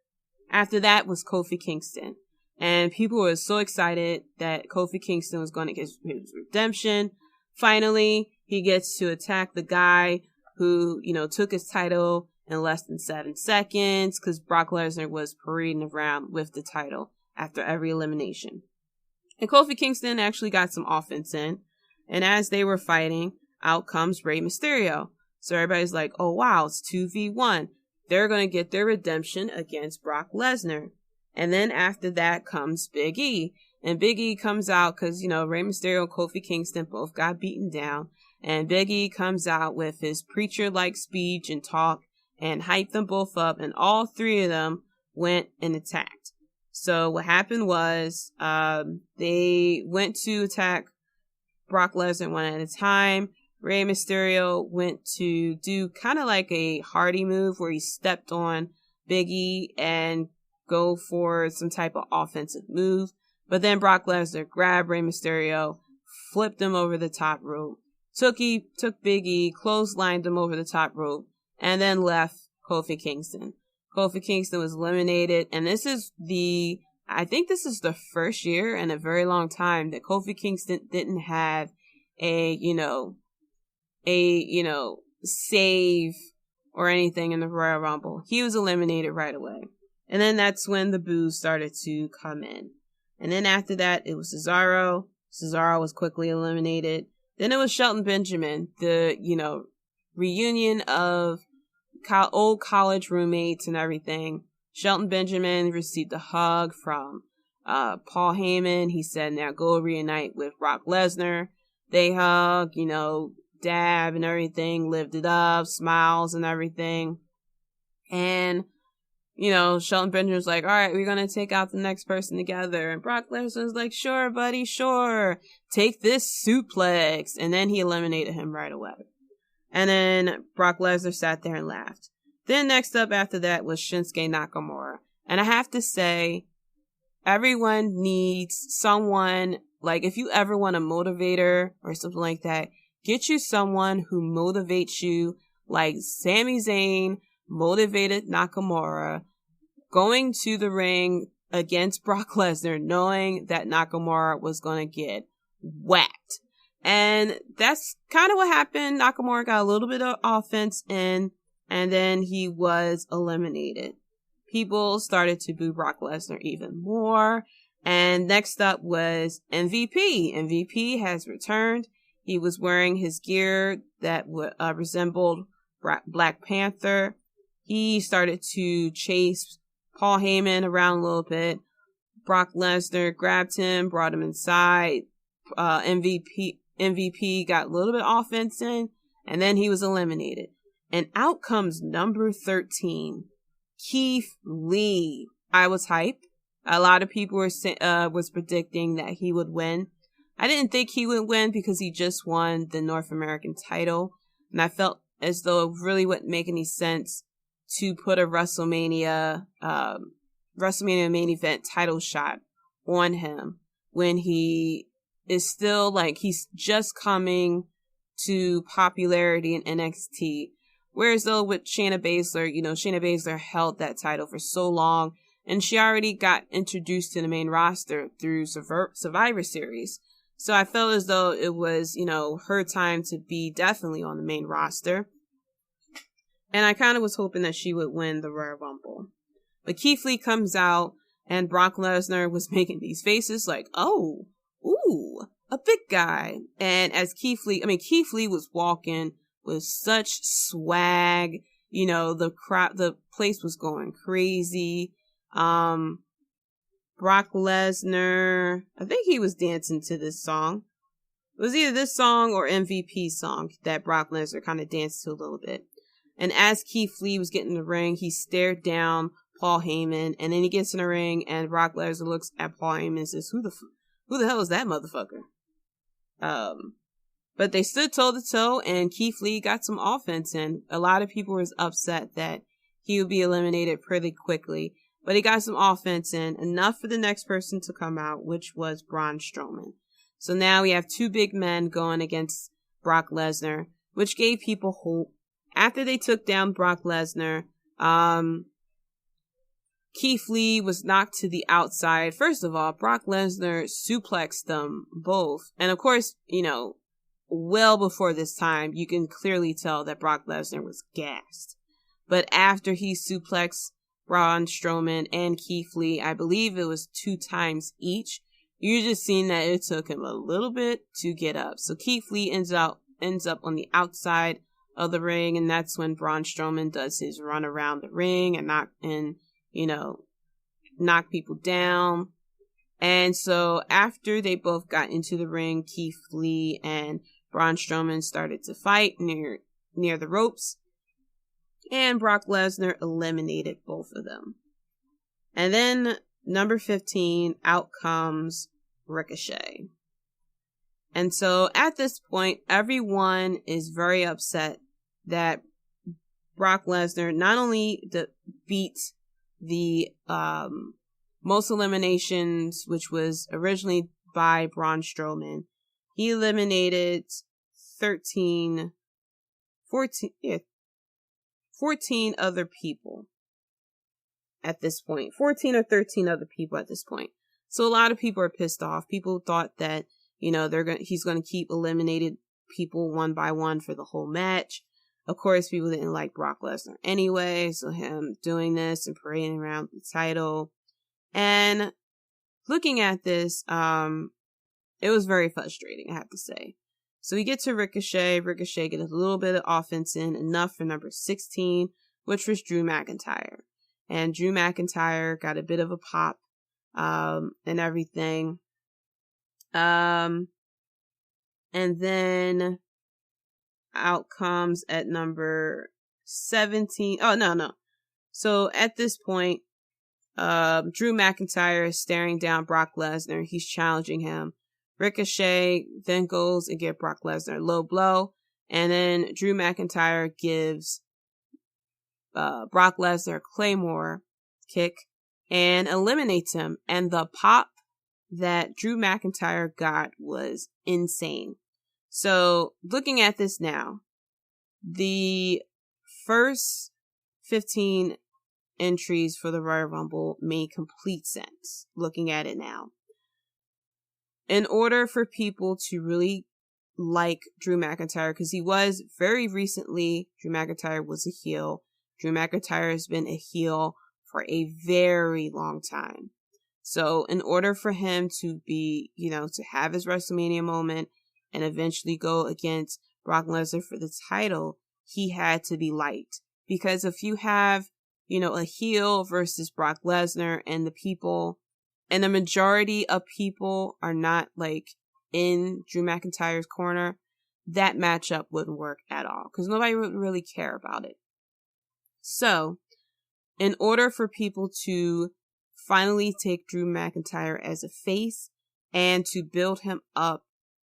Speaker 2: After that was Kofi Kingston. And people were so excited that Kofi Kingston was going to get his redemption. Finally, he gets to attack the guy who, took his title in less than 7 seconds, because Brock Lesnar was parading around with the title after every elimination. And Kofi Kingston actually got some offense in. And as they were fighting, out comes Rey Mysterio. So everybody's like, oh wow, it's 2v1. They're going to get their redemption against Brock Lesnar. And then after that comes Big E. And Big E comes out because, Rey Mysterio and Kofi Kingston both got beaten down. And Big E comes out with his preacher-like speech and talk and hyped them both up. And all 3 of them went and attacked. So what happened was they went to attack Brock Lesnar one at a time. Rey Mysterio went to do kind of like a Hardy move where he stepped on Big E and go for some type of offensive move. But then Brock Lesnar grabbed Rey Mysterio, flipped him over the top rope, took Big E, clotheslined him over the top rope, and then left Kofi Kingston. Kofi Kingston was eliminated, and I think this is the first year in a very long time that Kofi Kingston didn't have a save or anything in the Royal Rumble. He was eliminated right away. And then that's when the boos started to come in. And then after that, it was Cesaro. Cesaro was quickly eliminated. Then it was Shelton Benjamin, the, reunion of old college roommates and everything. Shelton Benjamin received a hug from Paul Heyman. He said, now go reunite with Brock Lesnar. They hug, dab and everything, lived it up, smiles and everything. And, Shelton Benjamin's like, all right, we're going to take out the next person together. And Brock Lesnar's like, sure, buddy, sure. Take this suplex. And then he eliminated him right away. And then Brock Lesnar sat there and laughed. Then next up after that was Shinsuke Nakamura. And I have to say, everyone needs someone, like if you ever want a motivator or something like that, get you someone who motivates you, like Sami Zayn motivated Nakamura. going to the ring against Brock Lesnar, knowing that Nakamura was going to get whacked. And that's kind of what happened. Nakamura got a little bit of offense in, and then he was eliminated. People started to boo Brock Lesnar even more. And next up was MVP. MVP has returned. He was wearing his gear that resembled Black Panther. He started to chase Paul Heyman around a little bit. Brock Lesnar grabbed him, brought him inside. MVP got a little bit of offense in, and then he was eliminated. And out comes number 13, Keith Lee. I was hyped. A lot of people was predicting that he would win. I didn't think he would win because he just won the North American title, and I felt as though it really wouldn't make any sense to put a WrestleMania main event title shot on him when he is still like he's just coming to popularity in NXT. Whereas though with Shayna Baszler, Shayna Baszler held that title for so long, and she already got introduced to the main roster through Survivor Series. So I felt as though it was, her time to be definitely on the main roster. And I kind of was hoping that she would win the Royal Rumble. But Keith Lee comes out, and Brock Lesnar was making these faces like, oh, ooh, a big guy. And as Keith Lee was walking with such swag, the place was going crazy. Brock Lesnar, I think he was dancing to this song. It was either this song or MVP song that Brock Lesnar kind of danced to a little bit. And as Keith Lee was getting in the ring, he stared down Paul Heyman, and then he gets in the ring, and Brock Lesnar looks at Paul Heyman and says, who the hell is that motherfucker? But they stood toe to toe, and Keith Lee got some offense in. A lot of people was upset that he would be eliminated pretty quickly, but he got some offense in, enough for the next person to come out, which was Braun Strowman. So now we have two big men going against Brock Lesnar, which gave people hope. After they took down Brock Lesnar, Keith Lee was knocked to the outside. First of all, Brock Lesnar suplexed them both. And of course, well before this time, you can clearly tell that Brock Lesnar was gassed. But after he suplexed Braun Strowman and Keith Lee, I believe it was 2 times each, you just seen that it took him a little bit to get up. So Keith Lee ends up on the outside of the ring, and that's when Braun Strowman does his run around the ring and knock people down. And so after they both got into the ring, Keith Lee and Braun Strowman started to fight near the ropes, and Brock Lesnar eliminated both of them. And then number 15, out comes Ricochet. And so at this point, everyone is very upset that Brock Lesnar not only beat the most eliminations, which was originally by Braun Strowman. He eliminated 14 other people at this point. 14 or 13 other people at this point. So a lot of people are pissed off. People thought that, he's going to keep eliminated people one by one for the whole match. Of course, people didn't like Brock Lesnar anyway, so him doing this and parading around the title. And looking at this, it was very frustrating, I have to say. So we get to Ricochet. Ricochet gets a little bit of offense in, enough for number 16, which was Drew McIntyre. And Drew McIntyre got a bit of a pop, and everything. And then out comes at number 17. Oh, no. So at this point, Drew McIntyre is staring down Brock Lesnar. He's challenging him. Ricochet then goes and gives Brock Lesnar a low blow. And then Drew McIntyre gives Brock Lesnar a Claymore kick and eliminates him. And the pop that Drew McIntyre got was insane. So looking at this now, the first 15 entries for the Royal Rumble made complete sense looking at it now. In order for people to really like Drew McIntyre, because he was very recently, Drew McIntyre was a heel. Drew McIntyre has been a heel for a very long time. So in order for him to be, to have his WrestleMania moment and eventually go against Brock Lesnar for the title, he had to be liked. Because if you have, a heel versus Brock Lesnar and the majority of people are not like in Drew McIntyre's corner, that matchup wouldn't work at all because nobody would really care about it. So, in order for people to finally take Drew McIntyre as a face and to build him up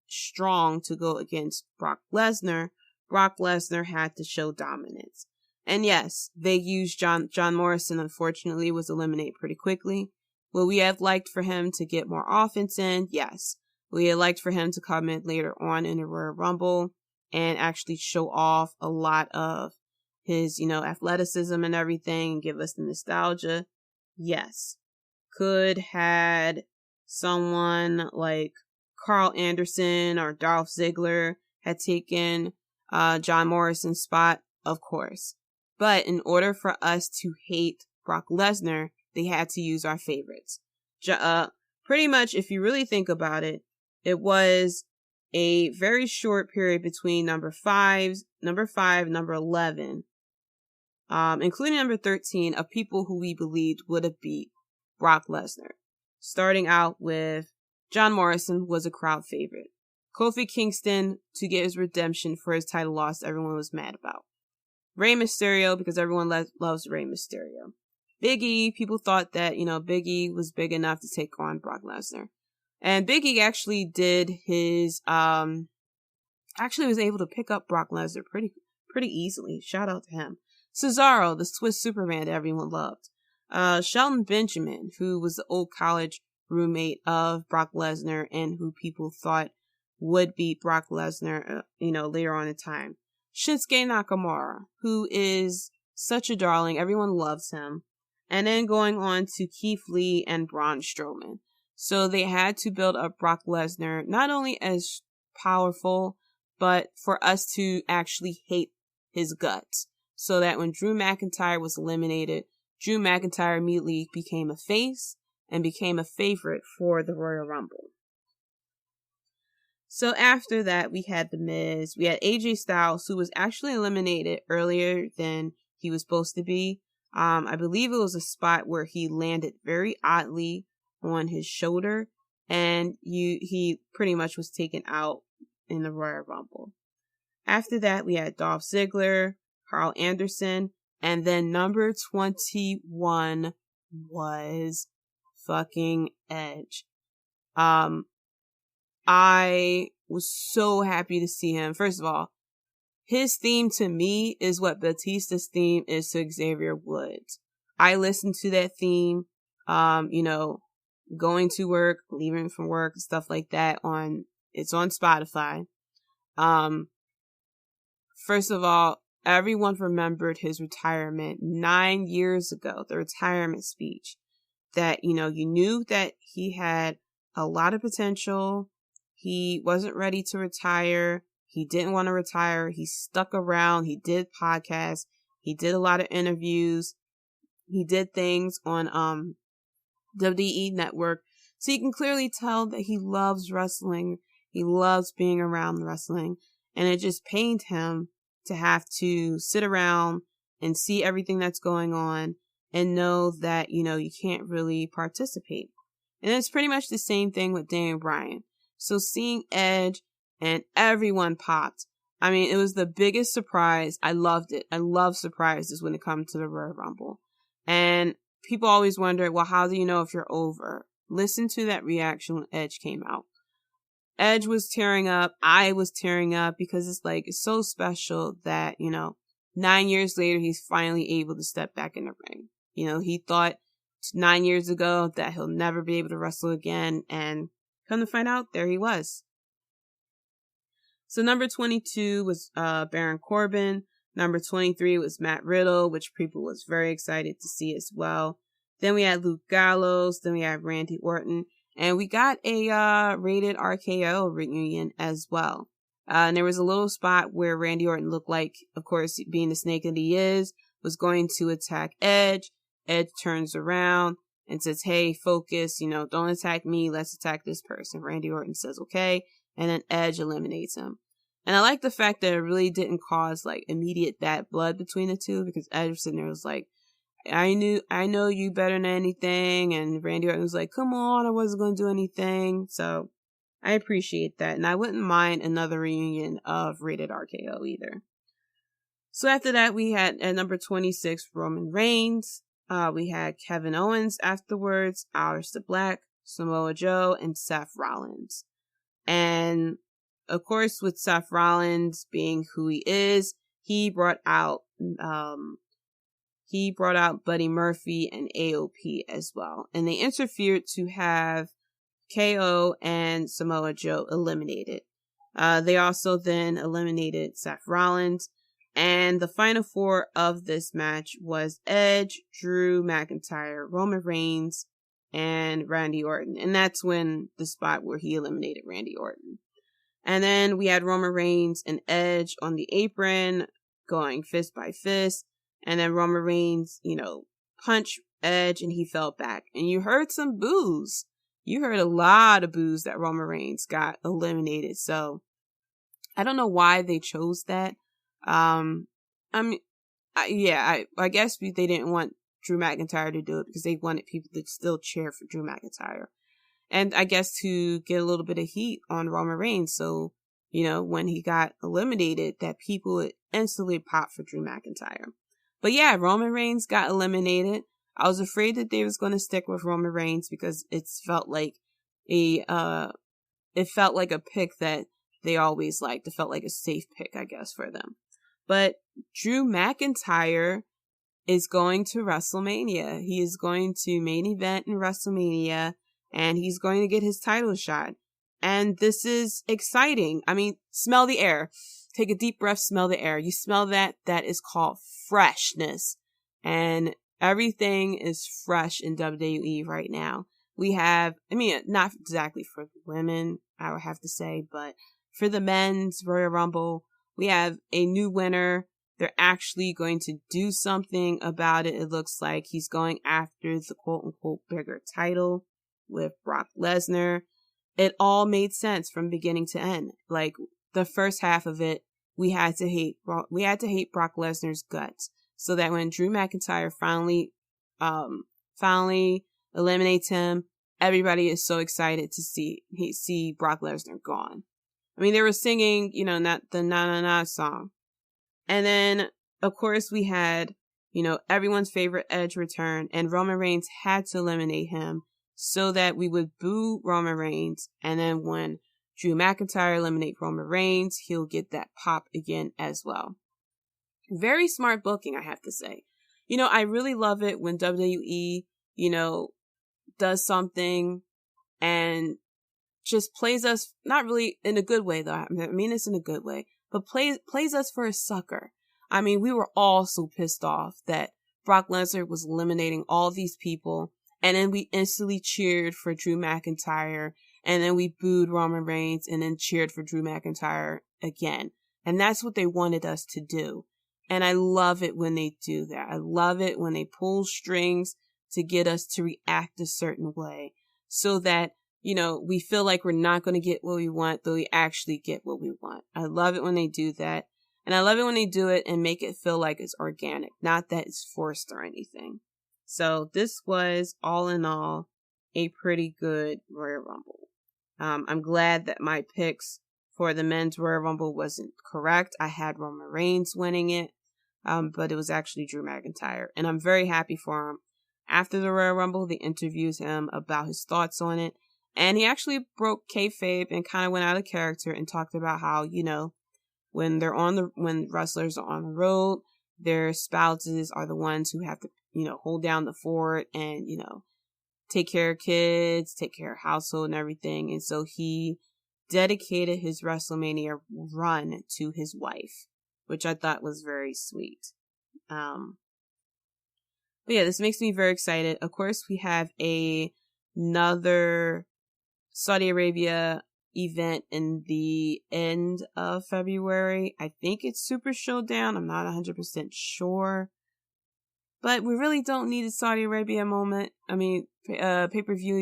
Speaker 2: strong to go against Brock Lesnar had to show dominance. And yes, they used John Morrison, unfortunately, was eliminated pretty quickly. Would we have liked for him to get more offense in? Yes. We had liked for him to come in later on in the Royal Rumble and actually show off a lot of his, athleticism and everything and give us the nostalgia. Yes. Could had someone like Carl Anderson or Dolph Ziggler had taken John Morrison's spot? Of course. But in order for us to hate Brock Lesnar, they had to use our favorites. Pretty much, if you really think about it, it was a very short period between number 5, number 11, including number 13, of people who we believed would have beat Brock Lesnar. Starting out with John Morrison was a crowd favorite. Kofi Kingston to get his redemption for his title loss everyone was mad about. Rey Mysterio because everyone loves Rey Mysterio. Big E, people thought that, Big E was big enough to take on Brock Lesnar. And Big E actually did his, actually was able to pick up Brock Lesnar pretty easily. Shout out to him. Cesaro, the Swiss Superman that everyone loved. Shelton Benjamin, who was the old college roommate of Brock Lesnar and who people thought would beat Brock Lesnar, later on in time. Shinsuke Nakamura, who is such a darling. Everyone loves him. And then going on to Keith Lee and Braun Strowman. So they had to build up Brock Lesnar not only as powerful, but for us to actually hate his guts. So that when Drew McIntyre was eliminated, Drew McIntyre immediately became a face and became a favorite for the Royal Rumble. So after that, we had The Miz. We had AJ Styles, who was actually eliminated earlier than he was supposed to be. I believe it was a spot where he landed very oddly on his shoulder, and he pretty much was taken out in the Royal Rumble. After that, we had Dolph Ziggler, Carl Anderson, and then number 21 was fucking Edge. I was so happy to see him. First of all, his theme to me is what Batista's theme is to Xavier Woods. I listened to that theme, going to work, leaving from work, stuff like that it's on Spotify. First of all, everyone remembered his retirement 9 years ago, the retirement speech that, you knew that he had a lot of potential. He wasn't ready to retire. He didn't want to retire. He stuck around. He did podcasts. He did a lot of interviews. He did things on WWE Network. So you can clearly tell that he loves wrestling. He loves being around wrestling. And it just pained him to have to sit around and see everything that's going on and know that, you can't really participate. And it's pretty much the same thing with Daniel Bryan. So seeing Edge and everyone popped. I mean, it was the biggest surprise. I loved it. I love surprises when it comes to the Royal Rumble. And people always wonder, well, how do you know if you're over? Listen to that reaction when Edge came out. Edge was tearing up. I was tearing up because it's so special that, 9 years later, he's finally able to step back in the ring. He thought 9 years ago that he'll never be able to wrestle again. And come to find out, there he was. So number 22 was Baron Corbin. Number 23 was Matt Riddle, which people was very excited to see as well. Then we had Luke Gallows. Then we had Randy Orton. And we got a rated RKO reunion as well. And there was a little spot where Randy Orton looked like, of course, being the snake that he is, was going to attack Edge. Edge turns around and says, hey, focus, don't attack me. Let's attack this person. Randy Orton says, okay. And then Edge eliminates him. And I like the fact that it really didn't cause like immediate bad blood between the two, because Edge was sitting there was like, I know you better than anything. And Randy Orton was like, come on, I wasn't going to do anything. So I appreciate that. And I wouldn't mind another reunion of Rated RKO either. So after that, we had at number 26, Roman Reigns. We had Kevin Owens afterwards, Aleister Black, Samoa Joe, and Seth Rollins. And of course, with Seth Rollins being who he is, he brought out Buddy Murphy and AOP as well. And they interfered to have KO and Samoa Joe eliminated. They also then eliminated Seth Rollins. And the final four of this match was Edge, Drew McIntyre, Roman Reigns, and Randy Orton. And that's when the spot where he eliminated Randy Orton. And then we had Roman Reigns and Edge on the apron going fist by fist. And then Roman Reigns, punched Edge and he fell back. And you heard some boos. You heard a lot of boos that Roman Reigns got eliminated. So I don't know why they chose that. I guess they didn't want Drew McIntyre to do it because they wanted people to still cheer for Drew McIntyre. And I guess to get a little bit of heat on Roman Reigns. So, when he got eliminated, that people would instantly pop for Drew McIntyre. But yeah, Roman Reigns got eliminated. I was afraid that they was going to stick with Roman Reigns because it felt like a pick that they always liked. It felt like a safe pick, I guess, for them. But Drew McIntyre is going to WrestleMania. He is going to main event in WrestleMania, and he's going to get his title shot. And this is exciting. I mean, smell the air. Take a deep breath, smell the air. You smell that? That is called freshness. And everything is fresh in WWE right now. We have, not exactly for the women, I would have to say, but for the men's Royal Rumble, we have a new winner. They're actually going to do something about it. It looks like he's going after the quote-unquote bigger title with Brock Lesnar. It all made sense from beginning to end. Like, the first half of it, we had to hate Brock Lesnar's guts. So that when Drew McIntyre finally eliminates him, everybody is so excited to see Brock Lesnar gone. They were singing, not the na na na song. And then, of course, we had, everyone's favorite Edge return, and Roman Reigns had to eliminate him so that we would boo Roman Reigns. And then when Drew McIntyre eliminates Roman Reigns, he'll get that pop again as well. Very smart booking, I have to say. I really love it when WWE, does something and just plays us, not really in a good way though. I mean, it's in a good way, but plays us for a sucker. We were all so pissed off that Brock Lesnar was eliminating all these people, and then we instantly cheered for Drew McIntyre, and then we booed Roman Reigns and then cheered for Drew McIntyre again. And that's what they wanted us to do. And I love it when they do that. I love it when they pull strings to get us to react a certain way so that, we feel like we're not going to get what we want, but we actually get what we want. I love it when they do that. And I love it when they do it and make it feel like it's organic, not that it's forced or anything. So this was, all in all, a pretty good Royal Rumble. I'm glad that my picks for the men's Royal Rumble wasn't correct. I had Roman Reigns winning it, but it was actually Drew McIntyre. And I'm very happy for him. After the Royal Rumble, they interviewed him about his thoughts on it. And he actually broke kayfabe and kind of went out of character and talked about how, when wrestlers are on the road, their spouses are the ones who have to, hold down the fort and, take care of kids, take care of household and everything. And so he dedicated his WrestleMania run to his wife. which I thought was very sweet. But yeah, this makes me very excited. Of course, we have another Saudi Arabia event in the end of February. I think it's Super Showdown. I'm not 100% sure. But we really don't need a Saudi Arabia pay-per-view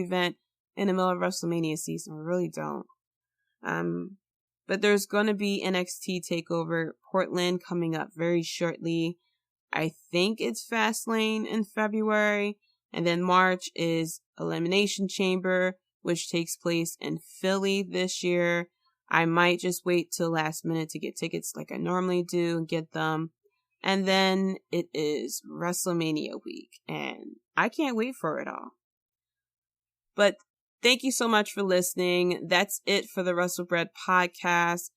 Speaker 2: event in the middle of WrestleMania season. We really don't. But there's going to be NXT TakeOver Portland coming up very shortly. I think it's Fastlane in February. And then March is Elimination Chamber, which takes place in Philly this year. I might just wait till last minute to get tickets like I normally do and get them. And then it is WrestleMania week, and I can't wait for it all. But thank you so much for listening. That's it for the WrestleBread podcast.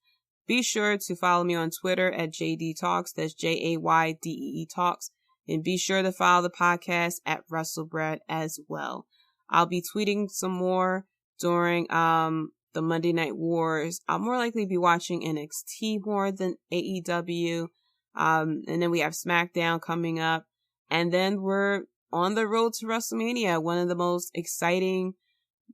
Speaker 2: Be sure to follow me on Twitter at Jaydee Talks. That's JAYDEE Talks. And be sure to follow the podcast at WrestleBread as well. I'll be tweeting some more during the Monday Night Wars. I'll more likely be watching NXT more than AEW. And then we have SmackDown coming up. And then we're on the road to WrestleMania, one of the most exciting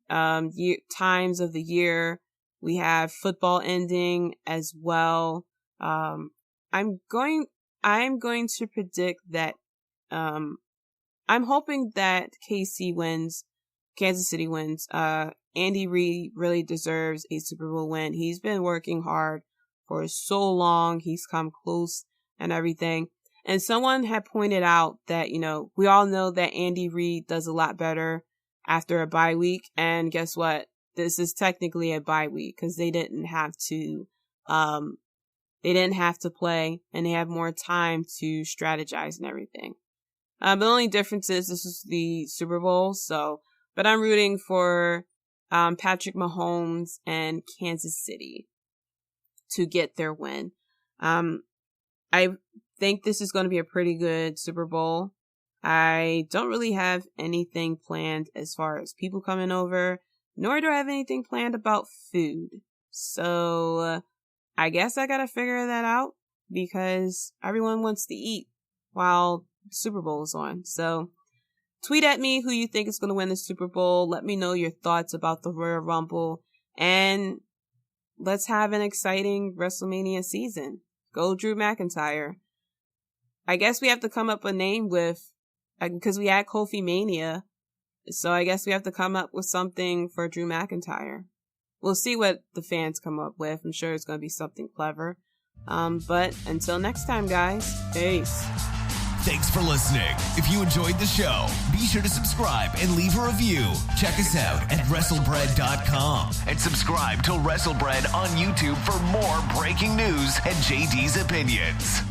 Speaker 2: times of the year. We have football ending as well. I'm going to predict that I'm hoping that Kansas City wins. Andy Reid really deserves a Super Bowl win. He's been working hard for so long. He's come close and everything. And someone had pointed out that, we all know that Andy Reid does a lot better after a bye week. And guess what? This is technically a bye week because they didn't have to play, and they have more time to strategize and everything. The only difference is this is the Super Bowl, but I'm rooting for Patrick Mahomes and Kansas City to get their win. I think this is going to be a pretty good Super Bowl. I don't really have anything planned as far as people coming over, nor do I have anything planned about food. So I guess I gotta figure that out because everyone wants to eat while Super Bowl is on. So tweet at me who you think is going to win the Super Bowl. Let me know your thoughts about the Royal Rumble. And let's have an exciting WrestleMania season. Go Drew McIntyre. I guess we have to come up with a name because we had Kofi Mania. So I guess we have to come up with something for Drew McIntyre. We'll see what the fans come up with. I'm sure it's going to be something clever. But until next time, guys. Peace.
Speaker 1: Thanks for listening. If you enjoyed the show, be sure to subscribe and leave a review. Check us out at WrestleBread.com and subscribe to WrestleBread on YouTube for more breaking news and JD's opinions.